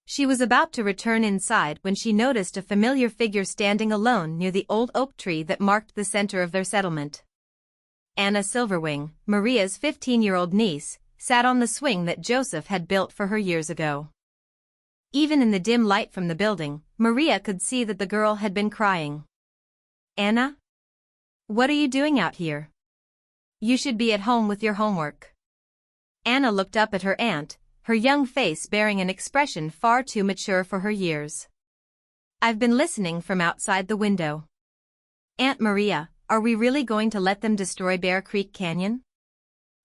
She was about to return inside when she noticed a familiar figure standing alone near the old oak tree that marked the center of their settlement. Anna Silverwing, Maria's 15-year-old niece, sat on the swing that Joseph had built for her years ago. Even in the dim light from the building, Maria could see that the girl had been crying. Anna? What are you doing out here? You should be at home with your homework. Anna looked up at her aunt, her young face bearing an expression far too mature for her years. I've been listening from outside the window. Aunt Maria, are we really going to let them destroy Bear Creek Canyon?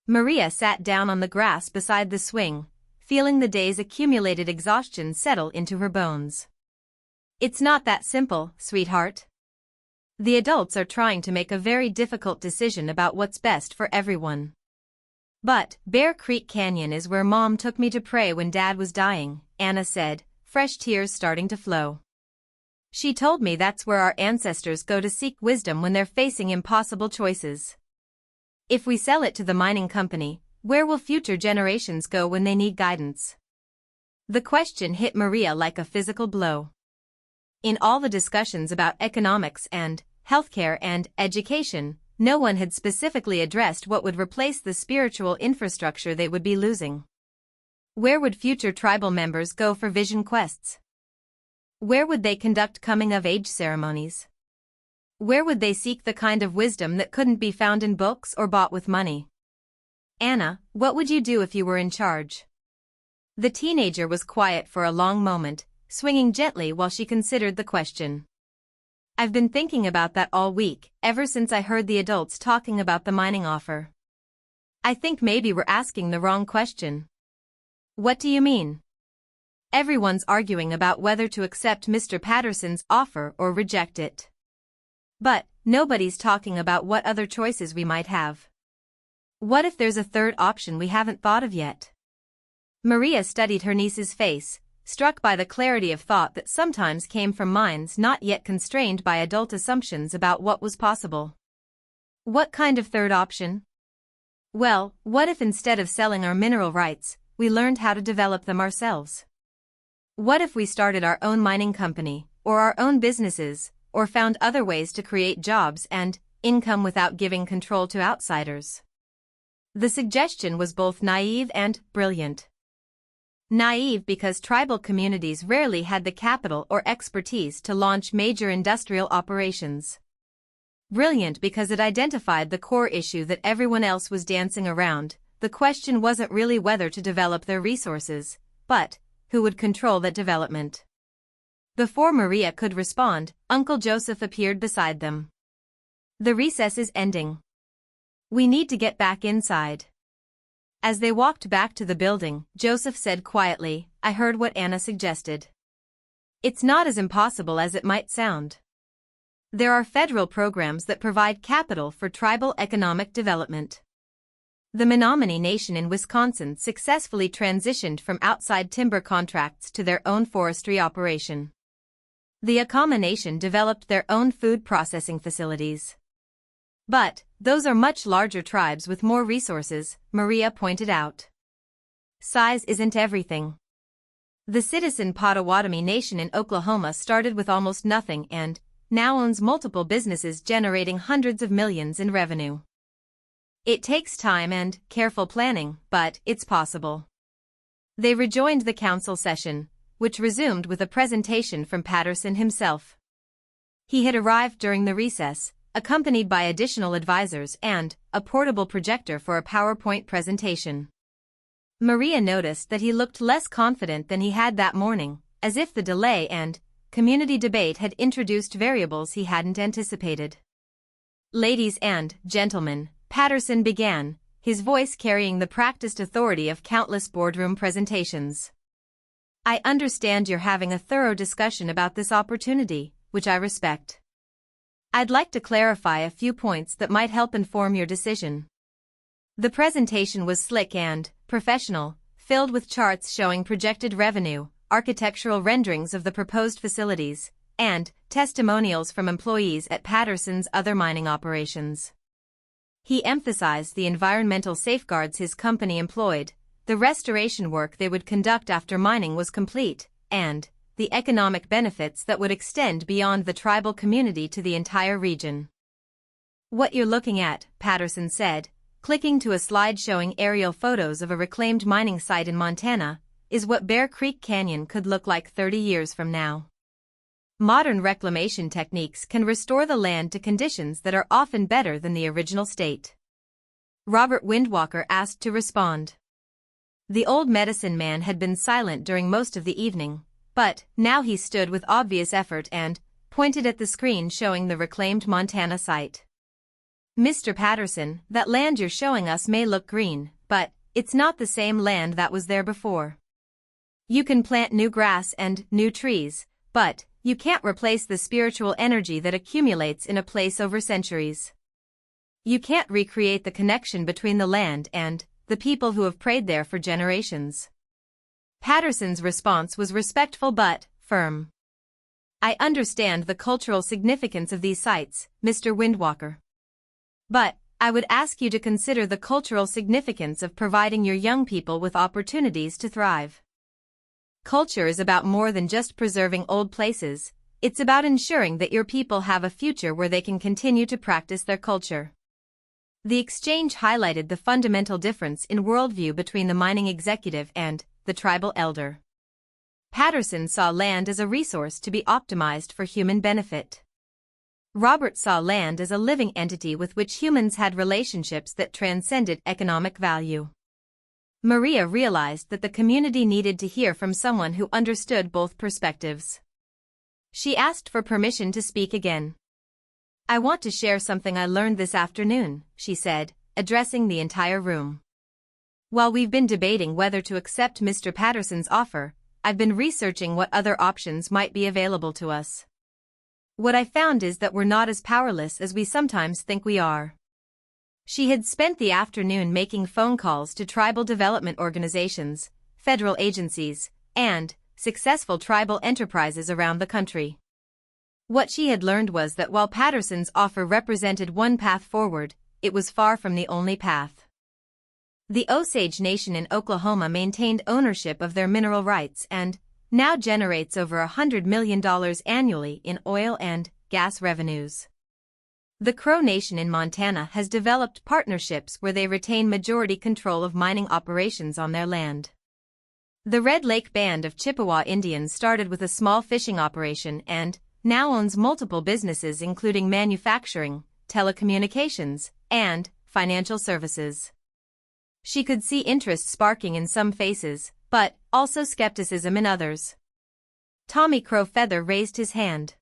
Maria sat down on the grass beside the swing, feeling the day's accumulated exhaustion settle into her bones. It's not that simple, sweetheart. The adults are trying to make a very difficult decision about what's best for everyone. But Bear Creek Canyon is where Mom took me to pray when Dad was dying, Anna said, fresh tears starting to flow. She told me that's where our ancestors go to seek wisdom when they're facing impossible choices. If we sell it to the mining company, where will future generations go when they need guidance? The question hit Maria like a physical blow. In all the discussions about economics and healthcare and education, no one had specifically addressed what would replace the spiritual infrastructure they would be losing. Where would future tribal members go for vision quests? Where would they conduct coming-of-age ceremonies? Where would they seek the kind of wisdom that couldn't be found in books or bought with money? Anna, what would you do if you were in charge? The teenager was quiet for a long moment, swinging gently while she considered the question. I've been thinking about that all week, ever since I heard the adults talking about the mining offer. I think maybe we're asking the wrong question. What do you mean? Everyone's arguing about whether to accept Mr. Patterson's offer or reject it. But nobody's talking about what other choices we might have. What if there's a third option we haven't thought of yet? Maria studied her niece's face, struck by the clarity of thought that sometimes came from minds not yet constrained by adult assumptions about what was possible. What kind of third option? Well, what if instead of selling our mineral rights, we learned how to develop them ourselves? What if we started our own mining company, or our own businesses, or found other ways to create jobs and income without giving control to outsiders? The suggestion was both naive and brilliant. Naive because tribal communities rarely had the capital or expertise to launch major industrial operations. Brilliant because it identified the core issue that everyone else was dancing around. The question wasn't really whether to develop their resources, but who would control that development. Before Maria could respond, Uncle Joseph appeared beside them. The recess is ending. We need to get back inside. As they walked back to the building, Joseph said quietly, I heard what Anna suggested. It's not as impossible as it might sound. There are federal programs that provide capital for tribal economic development. The Menominee Nation in Wisconsin successfully transitioned from outside timber contracts to their own forestry operation. The Acoma Nation developed their own food processing facilities. But those are much larger tribes with more resources, Maria pointed out. Size isn't everything. The Citizen Potawatomi Nation in Oklahoma started with almost nothing and now owns multiple businesses generating hundreds of millions in revenue. It takes time and careful planning, but it's possible. They rejoined the council session, which resumed with a presentation from Patterson himself. He had arrived during the recess, accompanied by additional advisors and a portable projector for a PowerPoint presentation. Maria noticed that he looked less confident than he had that morning, as if the delay and community debate had introduced variables he hadn't anticipated. Ladies and gentlemen, Patterson began, his voice carrying the practiced authority of countless boardroom presentations. I understand you're having a thorough discussion about this opportunity, which I respect. I'd like to clarify a few points that might help inform your decision. The presentation was slick and professional, filled with charts showing projected revenue, architectural renderings of the proposed facilities, and testimonials from employees at Patterson's other mining operations. He emphasized the environmental safeguards his company employed, the restoration work they would conduct after mining was complete, and the economic benefits that would extend beyond the tribal community to the entire region. What you're looking at, Patterson said, clicking to a slide showing aerial photos of a reclaimed mining site in Montana, is what Bear Creek Canyon could look like 30 years from now. Modern reclamation techniques can restore the land to conditions that are often better than the original state. Robert Windwalker asked to respond. The old medicine man had been silent during most of the evening, but now he stood with obvious effort and pointed at the screen showing the reclaimed Montana site. Mr. Patterson, that land you're showing us may look green, but it's not the same land that was there before. You can plant new grass and new trees, but you can't replace the spiritual energy that accumulates in a place over centuries. You can't recreate the connection between the land and the people who have prayed there for generations. Patterson's response was respectful but firm. I understand the cultural significance of these sites, Mr. Windwalker. But I would ask you to consider the cultural significance of providing your young people with opportunities to thrive. Culture is about more than just preserving old places, it's about ensuring that your people have a future where they can continue to practice their culture. The exchange highlighted the fundamental difference in worldview between the mining executive and the tribal elder. Patterson saw land as a resource to be optimized for human benefit. Robert saw land as a living entity with which humans had relationships that transcended economic value. Maria realized that the community needed to hear from someone who understood both perspectives. She asked for permission to speak again. I want to share something I learned this afternoon, she said, addressing the entire room. While we've been debating whether to accept Mr. Patterson's offer, I've been researching what other options might be available to us. What I found is that we're not as powerless as we sometimes think we are. She had spent the afternoon making phone calls to tribal development organizations, federal agencies, and successful tribal enterprises around the country. What she had learned was that while Patterson's offer represented one path forward, it was far from the only path. The Osage Nation in Oklahoma maintained ownership of their mineral rights and now generates over $100 million annually in oil and gas revenues. The Crow Nation in Montana has developed partnerships where they retain majority control of mining operations on their land. The Red Lake Band of Chippewa Indians started with a small fishing operation and now owns multiple businesses including manufacturing, telecommunications, and financial services. She could see interest sparking in some faces, but also skepticism in others. Tommy Crow Feather raised his hand.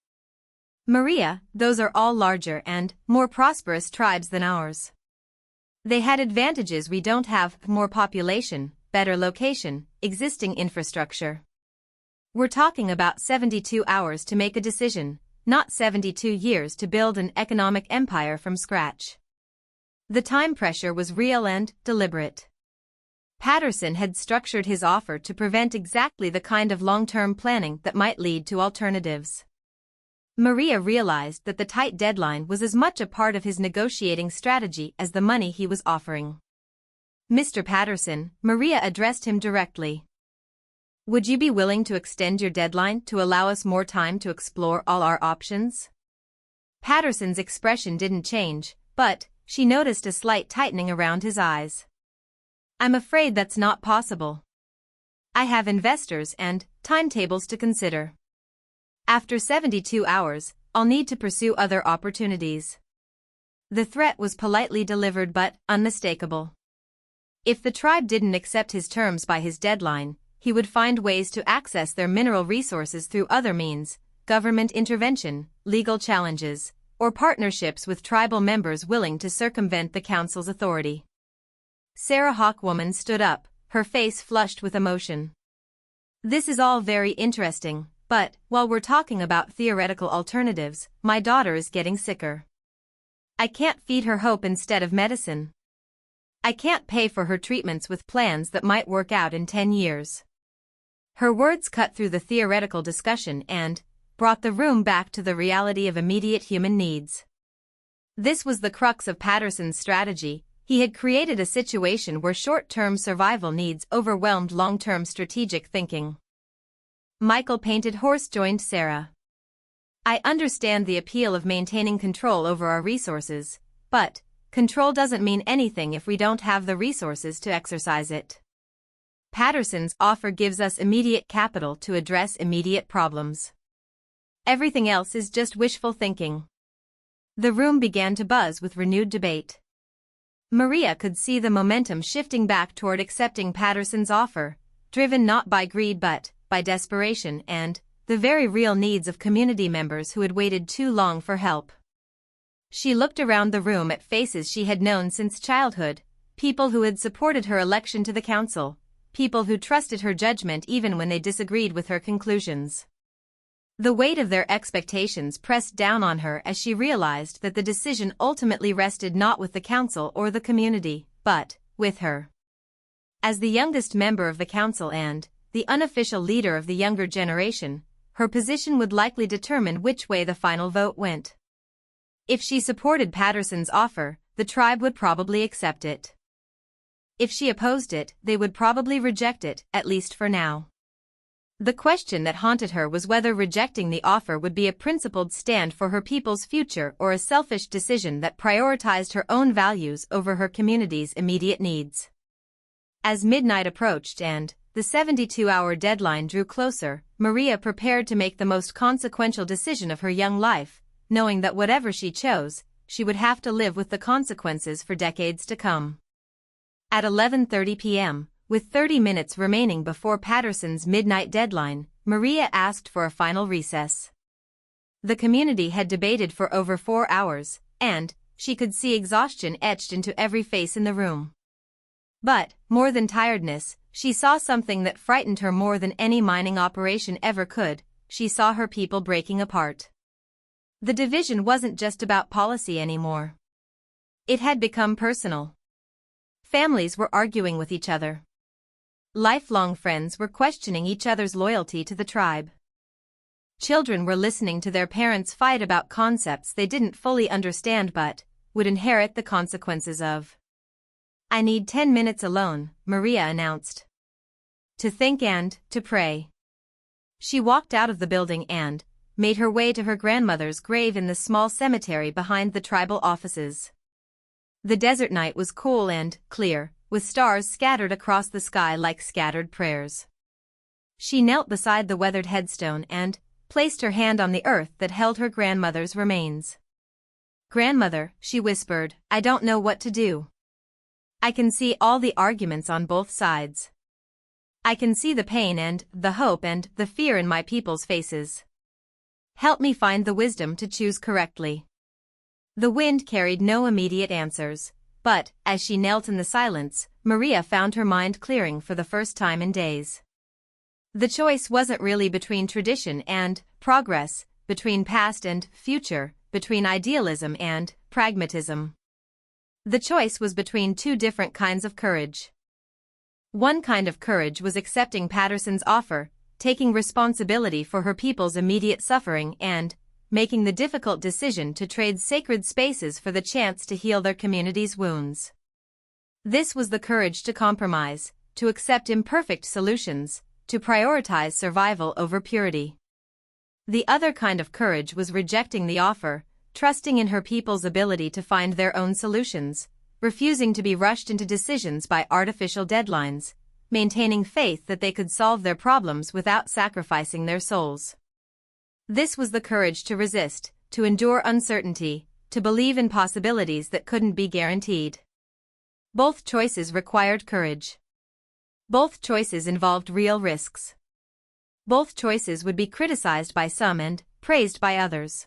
"Maria, those are all larger and more prosperous tribes than ours. They had advantages we don't have: more population, better location, existing infrastructure. We're talking about 72 hours to make a decision, not 72 years to build an economic empire from scratch." The time pressure was real and deliberate. Patterson had structured his offer to prevent exactly the kind of long-term planning that might lead to alternatives. Maria realized that the tight deadline was as much a part of his negotiating strategy as the money he was offering. "Mr. Patterson," Maria addressed him directly, "would you be willing to extend your deadline to allow us more time to explore all our options?" Patterson's expression didn't change, but she noticed a slight tightening around his eyes. "I'm afraid that's not possible. I have investors and timetables to consider. After 72 hours, I'll need to pursue other opportunities." The threat was politely delivered but unmistakable. If the tribe didn't accept his terms by his deadline, he would find ways to access their mineral resources through other means: government intervention, legal challenges, or partnerships with tribal members willing to circumvent the council's authority. Sarah Hawkwoman stood up, her face flushed with emotion. "This is all very interesting, but while we're talking about theoretical alternatives, my daughter is getting sicker. I can't feed her hope instead of medicine. I can't pay for her treatments with plans that might work out in 10 years. Her words cut through the theoretical discussion and brought the room back to the reality of immediate human needs. This was the crux of Patterson's strategy. He had created a situation where short-term survival needs overwhelmed long-term strategic thinking. Michael Painted Horse joined Sarah. "I understand the appeal of maintaining control over our resources, but control doesn't mean anything if we don't have the resources to exercise it. Patterson's offer gives us immediate capital to address immediate problems. Everything else is just wishful thinking." The room began to buzz with renewed debate. Maria could see the momentum shifting back toward accepting Patterson's offer, driven not by greed but by desperation and the very real needs of community members who had waited too long for help. She looked around the room at faces she had known since childhood, people who had supported her election to the council, people who trusted her judgment even when they disagreed with her conclusions. The weight of their expectations pressed down on her as she realized that the decision ultimately rested not with the council or the community, but with her. As the youngest member of the council and the unofficial leader of the younger generation, her position would likely determine which way the final vote went. If she supported Patterson's offer, the tribe would probably accept it. If she opposed it, they would probably reject it, at least for now. The question that haunted her was whether rejecting the offer would be a principled stand for her people's future or a selfish decision that prioritized her own values over her community's immediate needs. As midnight approached and the 72-hour deadline drew closer, Maria prepared to make the most consequential decision of her young life, knowing that whatever she chose, she would have to live with the consequences for decades to come. At 11:30 p.m., with 30 minutes remaining before Patterson's midnight deadline, Maria asked for a final recess. The community had debated for over 4 hours, and she could see exhaustion etched into every face in the room. But, more than tiredness, she saw something that frightened her more than any mining operation ever could. She saw her people breaking apart. The division wasn't just about policy anymore. It had become personal. Families were arguing with each other. Lifelong friends were questioning each other's loyalty to the tribe. Children were listening to their parents fight about concepts they didn't fully understand but would inherit the consequences of. "I need 10 minutes alone," Maria announced. "To think and to pray." She walked out of the building and made her way to her grandmother's grave in the small cemetery behind the tribal offices. The desert night was cool and clear, with stars scattered across the sky like scattered prayers. She knelt beside the weathered headstone and placed her hand on the earth that held her grandmother's remains. "Grandmother," she whispered, "I don't know what to do. I can see all the arguments on both sides. I can see the pain and the hope and the fear in my people's faces. Help me find the wisdom to choose correctly." The wind carried no immediate answers, but, as she knelt in the silence, Maria found her mind clearing for the first time in days. The choice wasn't really between tradition and progress, between past and future, between idealism and pragmatism. The choice was between two different kinds of courage. One kind of courage was accepting Patterson's offer, taking responsibility for her people's immediate suffering and making the difficult decision to trade sacred spaces for the chance to heal their community's wounds. This was the courage to compromise, to accept imperfect solutions, to prioritize survival over purity. The other kind of courage was rejecting the offer, trusting in her people's ability to find their own solutions, refusing to be rushed into decisions by artificial deadlines, maintaining faith that they could solve their problems without sacrificing their souls. This was the courage to resist, to endure uncertainty, to believe in possibilities that couldn't be guaranteed. Both choices required courage. Both choices involved real risks. Both choices would be criticized by some and praised by others.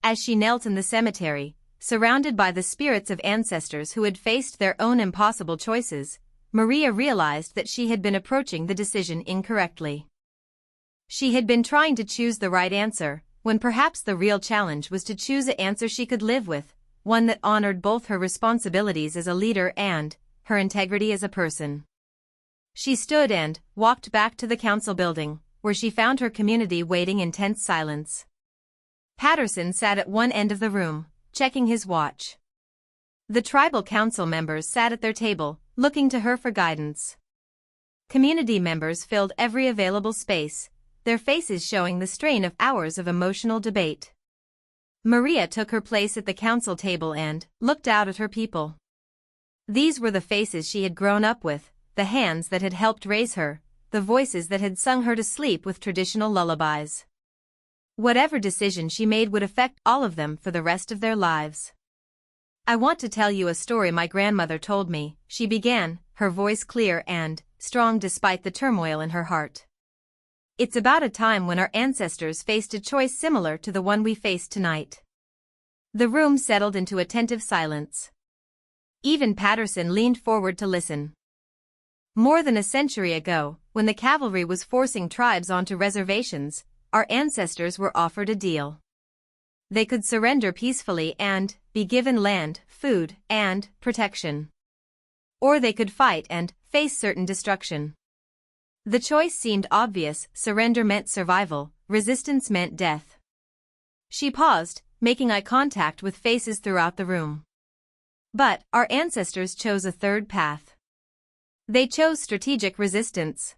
As she knelt in the cemetery, surrounded by the spirits of ancestors who had faced their own impossible choices, Maria realized that she had been approaching the decision incorrectly. She had been trying to choose the right answer, when perhaps the real challenge was to choose an answer she could live with, one that honored both her responsibilities as a leader and her integrity as a person. She stood and walked back to the council building, where she found her community waiting in tense silence. Patterson sat at one end of the room, checking his watch. The tribal council members sat at their table, looking to her for guidance. Community members filled every available space, their faces showing the strain of hours of emotional debate. Maria took her place at the council table and looked out at her people. These were the faces she had grown up with, the hands that had helped raise her, the voices that had sung her to sleep with traditional lullabies. Whatever decision she made would affect all of them for the rest of their lives. "I want to tell you a story my grandmother told me," she began, her voice clear and strong despite the turmoil in her heart. "It's about a time when our ancestors faced a choice similar to the one we face tonight." The room settled into attentive silence. Even Patterson leaned forward to listen. "More than a century ago, when the cavalry was forcing tribes onto reservations, our ancestors were offered a deal. They could surrender peacefully and be given land, food, and protection. Or they could fight and face certain destruction. The choice seemed obvious: surrender meant survival, resistance meant death." She paused, making eye contact with faces throughout the room. "But our ancestors chose a third path. They chose strategic resistance.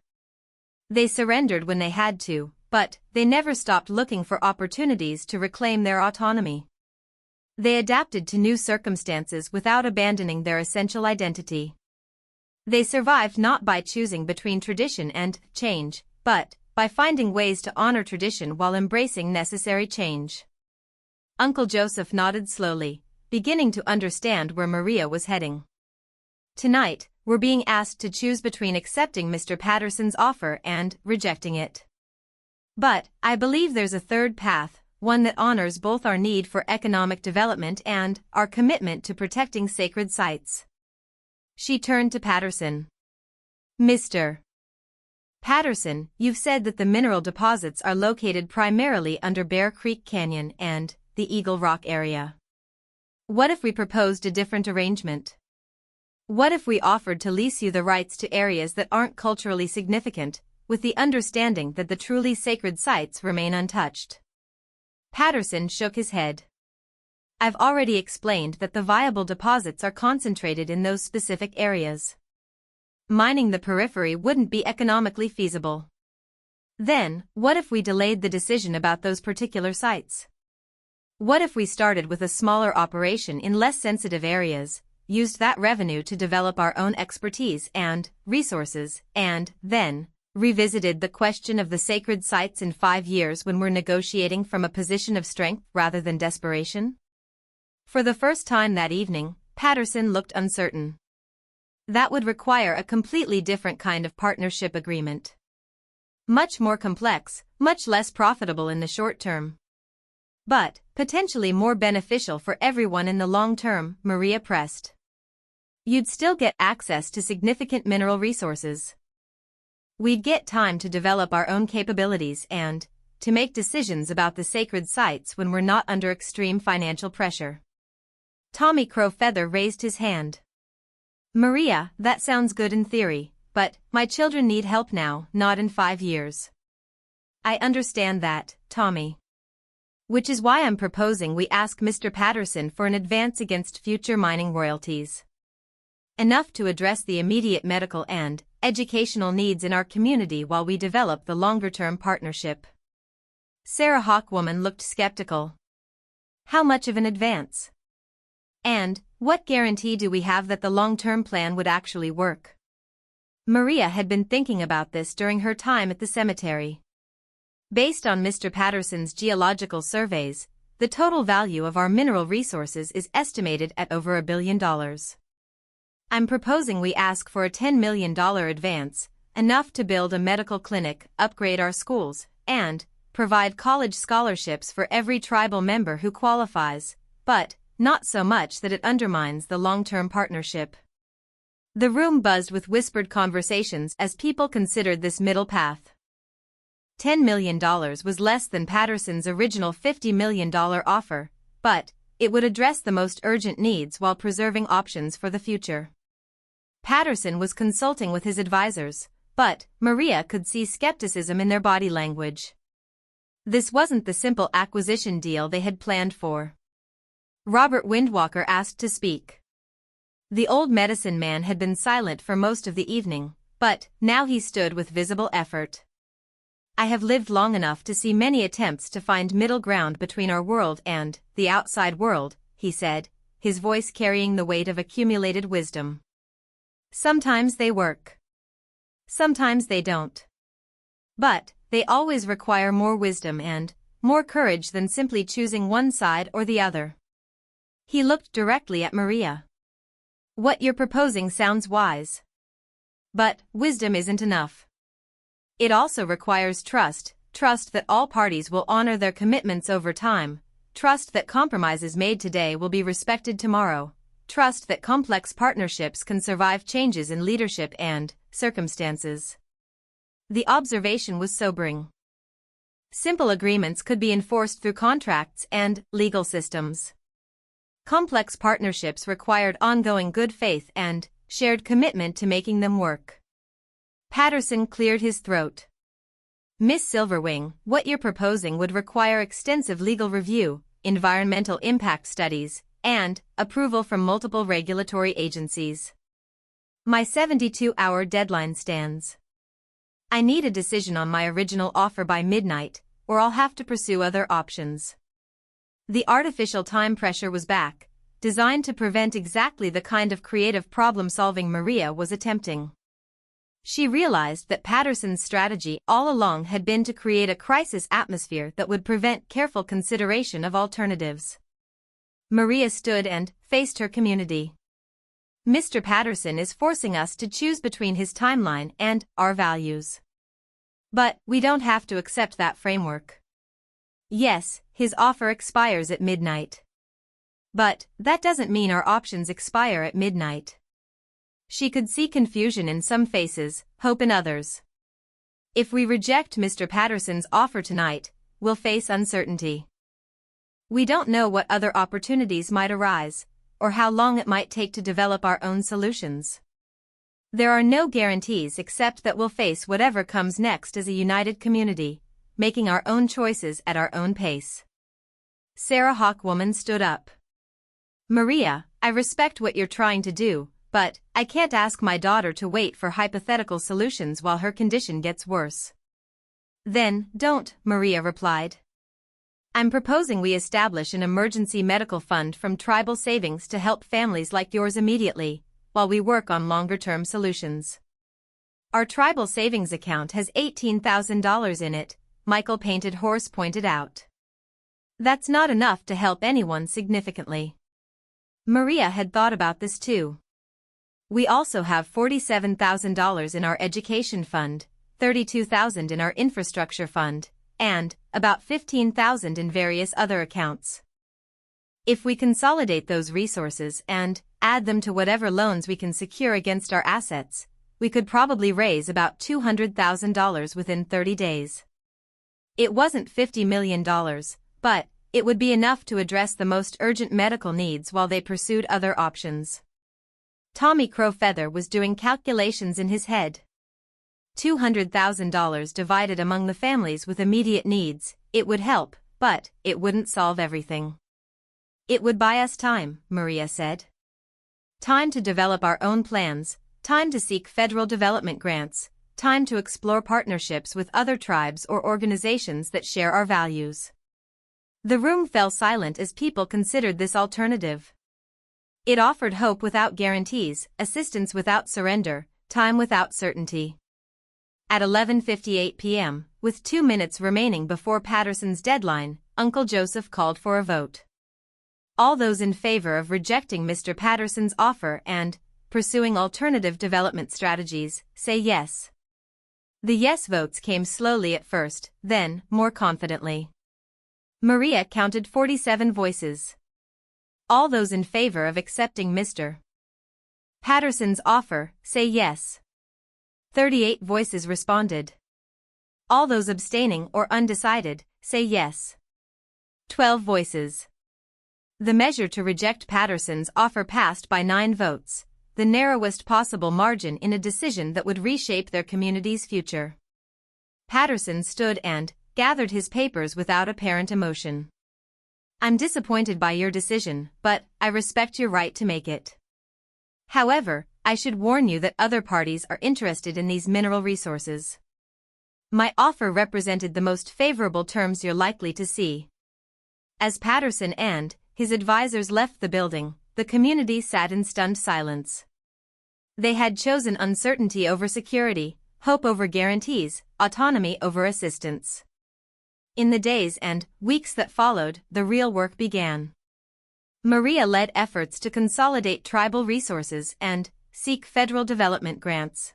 They surrendered when they had to, but they never stopped looking for opportunities to reclaim their autonomy. They adapted to new circumstances without abandoning their essential identity. They survived not by choosing between tradition and change, but by finding ways to honor tradition while embracing necessary change." Uncle Joseph nodded slowly, beginning to understand where Maria was heading. "Tonight, we're being asked to choose between accepting Mr. Patterson's offer and rejecting it. But I believe there's a third path, one that honors both our need for economic development and our commitment to protecting sacred sites." She turned to Patterson. "Mr. Patterson, you've said that the mineral deposits are located primarily under Bear Creek Canyon and the Eagle Rock area. What if we proposed a different arrangement? What if we offered to lease you the rights to areas that aren't culturally significant, with the understanding that the truly sacred sites remain untouched. Patterson shook his head. I've already explained that the viable deposits are concentrated in those specific areas. Mining the periphery wouldn't be economically feasible. Then, what if we delayed the decision about those particular sites? What if we started with a smaller operation in less sensitive areas, used that revenue to develop our own expertise and resources, and then revisited the question of the sacred sites in 5 years when we're negotiating from a position of strength rather than desperation? For the first time that evening, Patterson looked uncertain. That would require a completely different kind of partnership agreement. Much more complex, much less profitable in the short term. But potentially more beneficial for everyone in the long term, Maria pressed. You'd still get access to significant mineral resources. We'd get time to develop our own capabilities and to make decisions about the sacred sites when we're not under extreme financial pressure. Tommy Crowfeather raised his hand. Maria, that sounds good in theory, but my children need help now, not in 5 years. I understand that, Tommy. Which is why I'm proposing we ask Mr. Patterson for an advance against future mining royalties. Enough to address the immediate medical and educational needs in our community while we develop the longer-term partnership. Sarah Hawkwoman looked skeptical. How much of an advance? And what guarantee do we have that the long-term plan would actually work? Maria had been thinking about this during her time at the cemetery. Based on Mr. Patterson's geological surveys, the total value of our mineral resources is estimated at over $1 billion. I'm proposing we ask for a $10 million advance, enough to build a medical clinic, upgrade our schools, and provide college scholarships for every tribal member who qualifies, but not so much that it undermines the long-term partnership. The room buzzed with whispered conversations as people considered this middle path. $10 million was less than Patterson's original $50 million offer, but it would address the most urgent needs while preserving options for the future. Patterson was consulting with his advisors, but Maria could see skepticism in their body language. This wasn't the simple acquisition deal they had planned for. Robert Windwalker asked to speak. The old medicine man had been silent for most of the evening, but now he stood with visible effort. I have lived long enough to see many attempts to find middle ground between our world and the outside world, he said, his voice carrying the weight of accumulated wisdom. Sometimes they work. Sometimes they don't. But they always require more wisdom and more courage than simply choosing one side or the other. He looked directly at Maria. What you're proposing sounds wise. But wisdom isn't enough. It also requires trust that all parties will honor their commitments over time, trust that compromises made today will be respected tomorrow, trust that complex partnerships can survive changes in leadership and circumstances. The observation was sobering. Simple agreements could be enforced through contracts and legal systems. Complex partnerships required ongoing good faith and shared commitment to making them work. Patterson cleared his throat. Miss Silverwing, what you're proposing would require extensive legal review, environmental impact studies, and approval from multiple regulatory agencies. My 72-hour deadline stands. I need a decision on my original offer by midnight, or I'll have to pursue other options. The artificial time pressure was back, designed to prevent exactly the kind of creative problem-solving Maria was attempting. She realized that Patterson's strategy all along had been to create a crisis atmosphere that would prevent careful consideration of alternatives. Maria stood and faced her community. Mr. Patterson is forcing us to choose between his timeline and our values. But we don't have to accept that framework. Yes, his offer expires at midnight. But that doesn't mean our options expire at midnight. She could see confusion in some faces, hope in others. If we reject Mr. Patterson's offer tonight, we'll face uncertainty. We don't know what other opportunities might arise, or how long it might take to develop our own solutions. There are no guarantees except that we'll face whatever comes next as a united community, making our own choices at our own pace. Sarah Hawkwoman stood up. Maria, I respect what you're trying to do, but I can't ask my daughter to wait for hypothetical solutions while her condition gets worse. Then, don't, Maria replied. I'm proposing we establish an emergency medical fund from tribal savings to help families like yours immediately, while we work on longer-term solutions. Our tribal savings account has $18,000 in it, Michael Painted Horse pointed out. That's not enough to help anyone significantly. Maria had thought about this too. We also have $47,000 in our education fund, $32,000 in our infrastructure fund, and about $15,000 in various other accounts. If we consolidate those resources and add them to whatever loans we can secure against our assets, we could probably raise about $200,000 within 30 days. It wasn't $50 million, but it would be enough to address the most urgent medical needs while they pursued other options. Tommy Crowfeather was doing calculations in his head. $200,000 divided among the families with immediate needs, it would help, but it wouldn't solve everything. It would buy us time, Maria said. Time to develop our own plans, time to seek federal development grants, time to explore partnerships with other tribes or organizations that share our values. The room fell silent as people considered this alternative. It offered hope without guarantees, assistance without surrender, time without certainty. At 11:58 p.m., with 2 minutes remaining before Patterson's deadline, Uncle Joseph called for a vote. All those in favor of rejecting Mr. Patterson's offer and pursuing alternative development strategies, say yes. The yes votes came slowly at first, then more confidently. Maria counted 47 voices. All those in favor of accepting Mr. Patterson's offer, say yes. 38 voices responded. All those abstaining or undecided, say yes. 12 voices. The measure to reject Patterson's offer passed by 9 votes, the narrowest possible margin in a decision that would reshape their community's future. Patterson stood and gathered his papers without apparent emotion. I'm disappointed by your decision, but I respect your right to make it. However, I should warn you that other parties are interested in these mineral resources. My offer represented the most favorable terms you're likely to see. As Patterson and his advisors left the building, the community sat in stunned silence. They had chosen uncertainty over security, hope over guarantees, autonomy over assistance. In the days and weeks that followed, the real work began. Maria led efforts to consolidate tribal resources and seek federal development grants.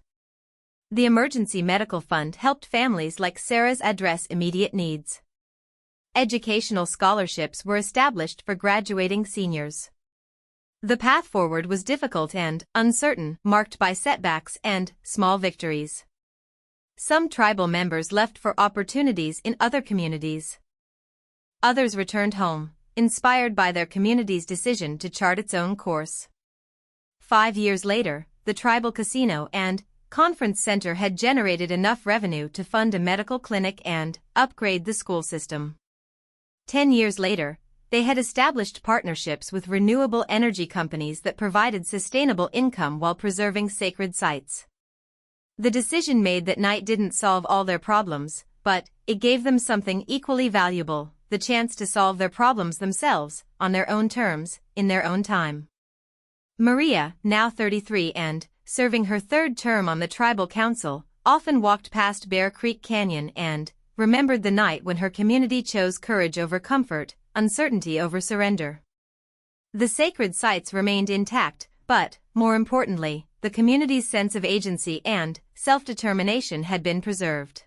The Emergency Medical Fund helped families like Sarah's address immediate needs. Educational scholarships were established for graduating seniors. The path forward was difficult and uncertain, marked by setbacks and small victories. Some tribal members left for opportunities in other communities. Others returned home, inspired by their community's decision to chart its own course. 5 years later, the tribal casino and conference center had generated enough revenue to fund a medical clinic and upgrade the school system. 10 years later, they had established partnerships with renewable energy companies that provided sustainable income while preserving sacred sites. The decision made that night didn't solve all their problems, but it gave them something equally valuable, the chance to solve their problems themselves, on their own terms, in their own time. Maria, now 33 and serving her 3rd term on the tribal council, often walked past Bear Creek Canyon and remembered the night when her community chose courage over comfort, uncertainty over surrender. The sacred sites remained intact, but, more importantly, the community's sense of agency and self-determination had been preserved.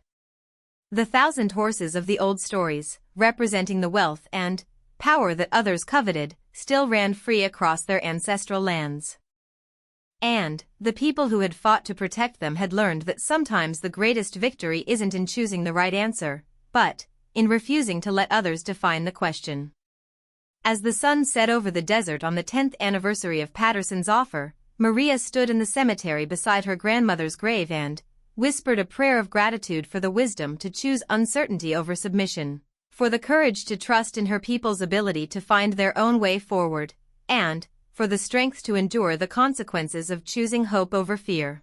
The 1,000 horses of the old stories, representing the wealth and power that others coveted, still ran free across their ancestral lands. And the people who had fought to protect them had learned that sometimes the greatest victory isn't in choosing the right answer, but in refusing to let others define the question. As the sun set over the desert on the 10th anniversary of Patterson's offer, Maria stood in the cemetery beside her grandmother's grave and whispered a prayer of gratitude for the wisdom to choose uncertainty over submission, for the courage to trust in her people's ability to find their own way forward, and for the strength to endure the consequences of choosing hope over fear.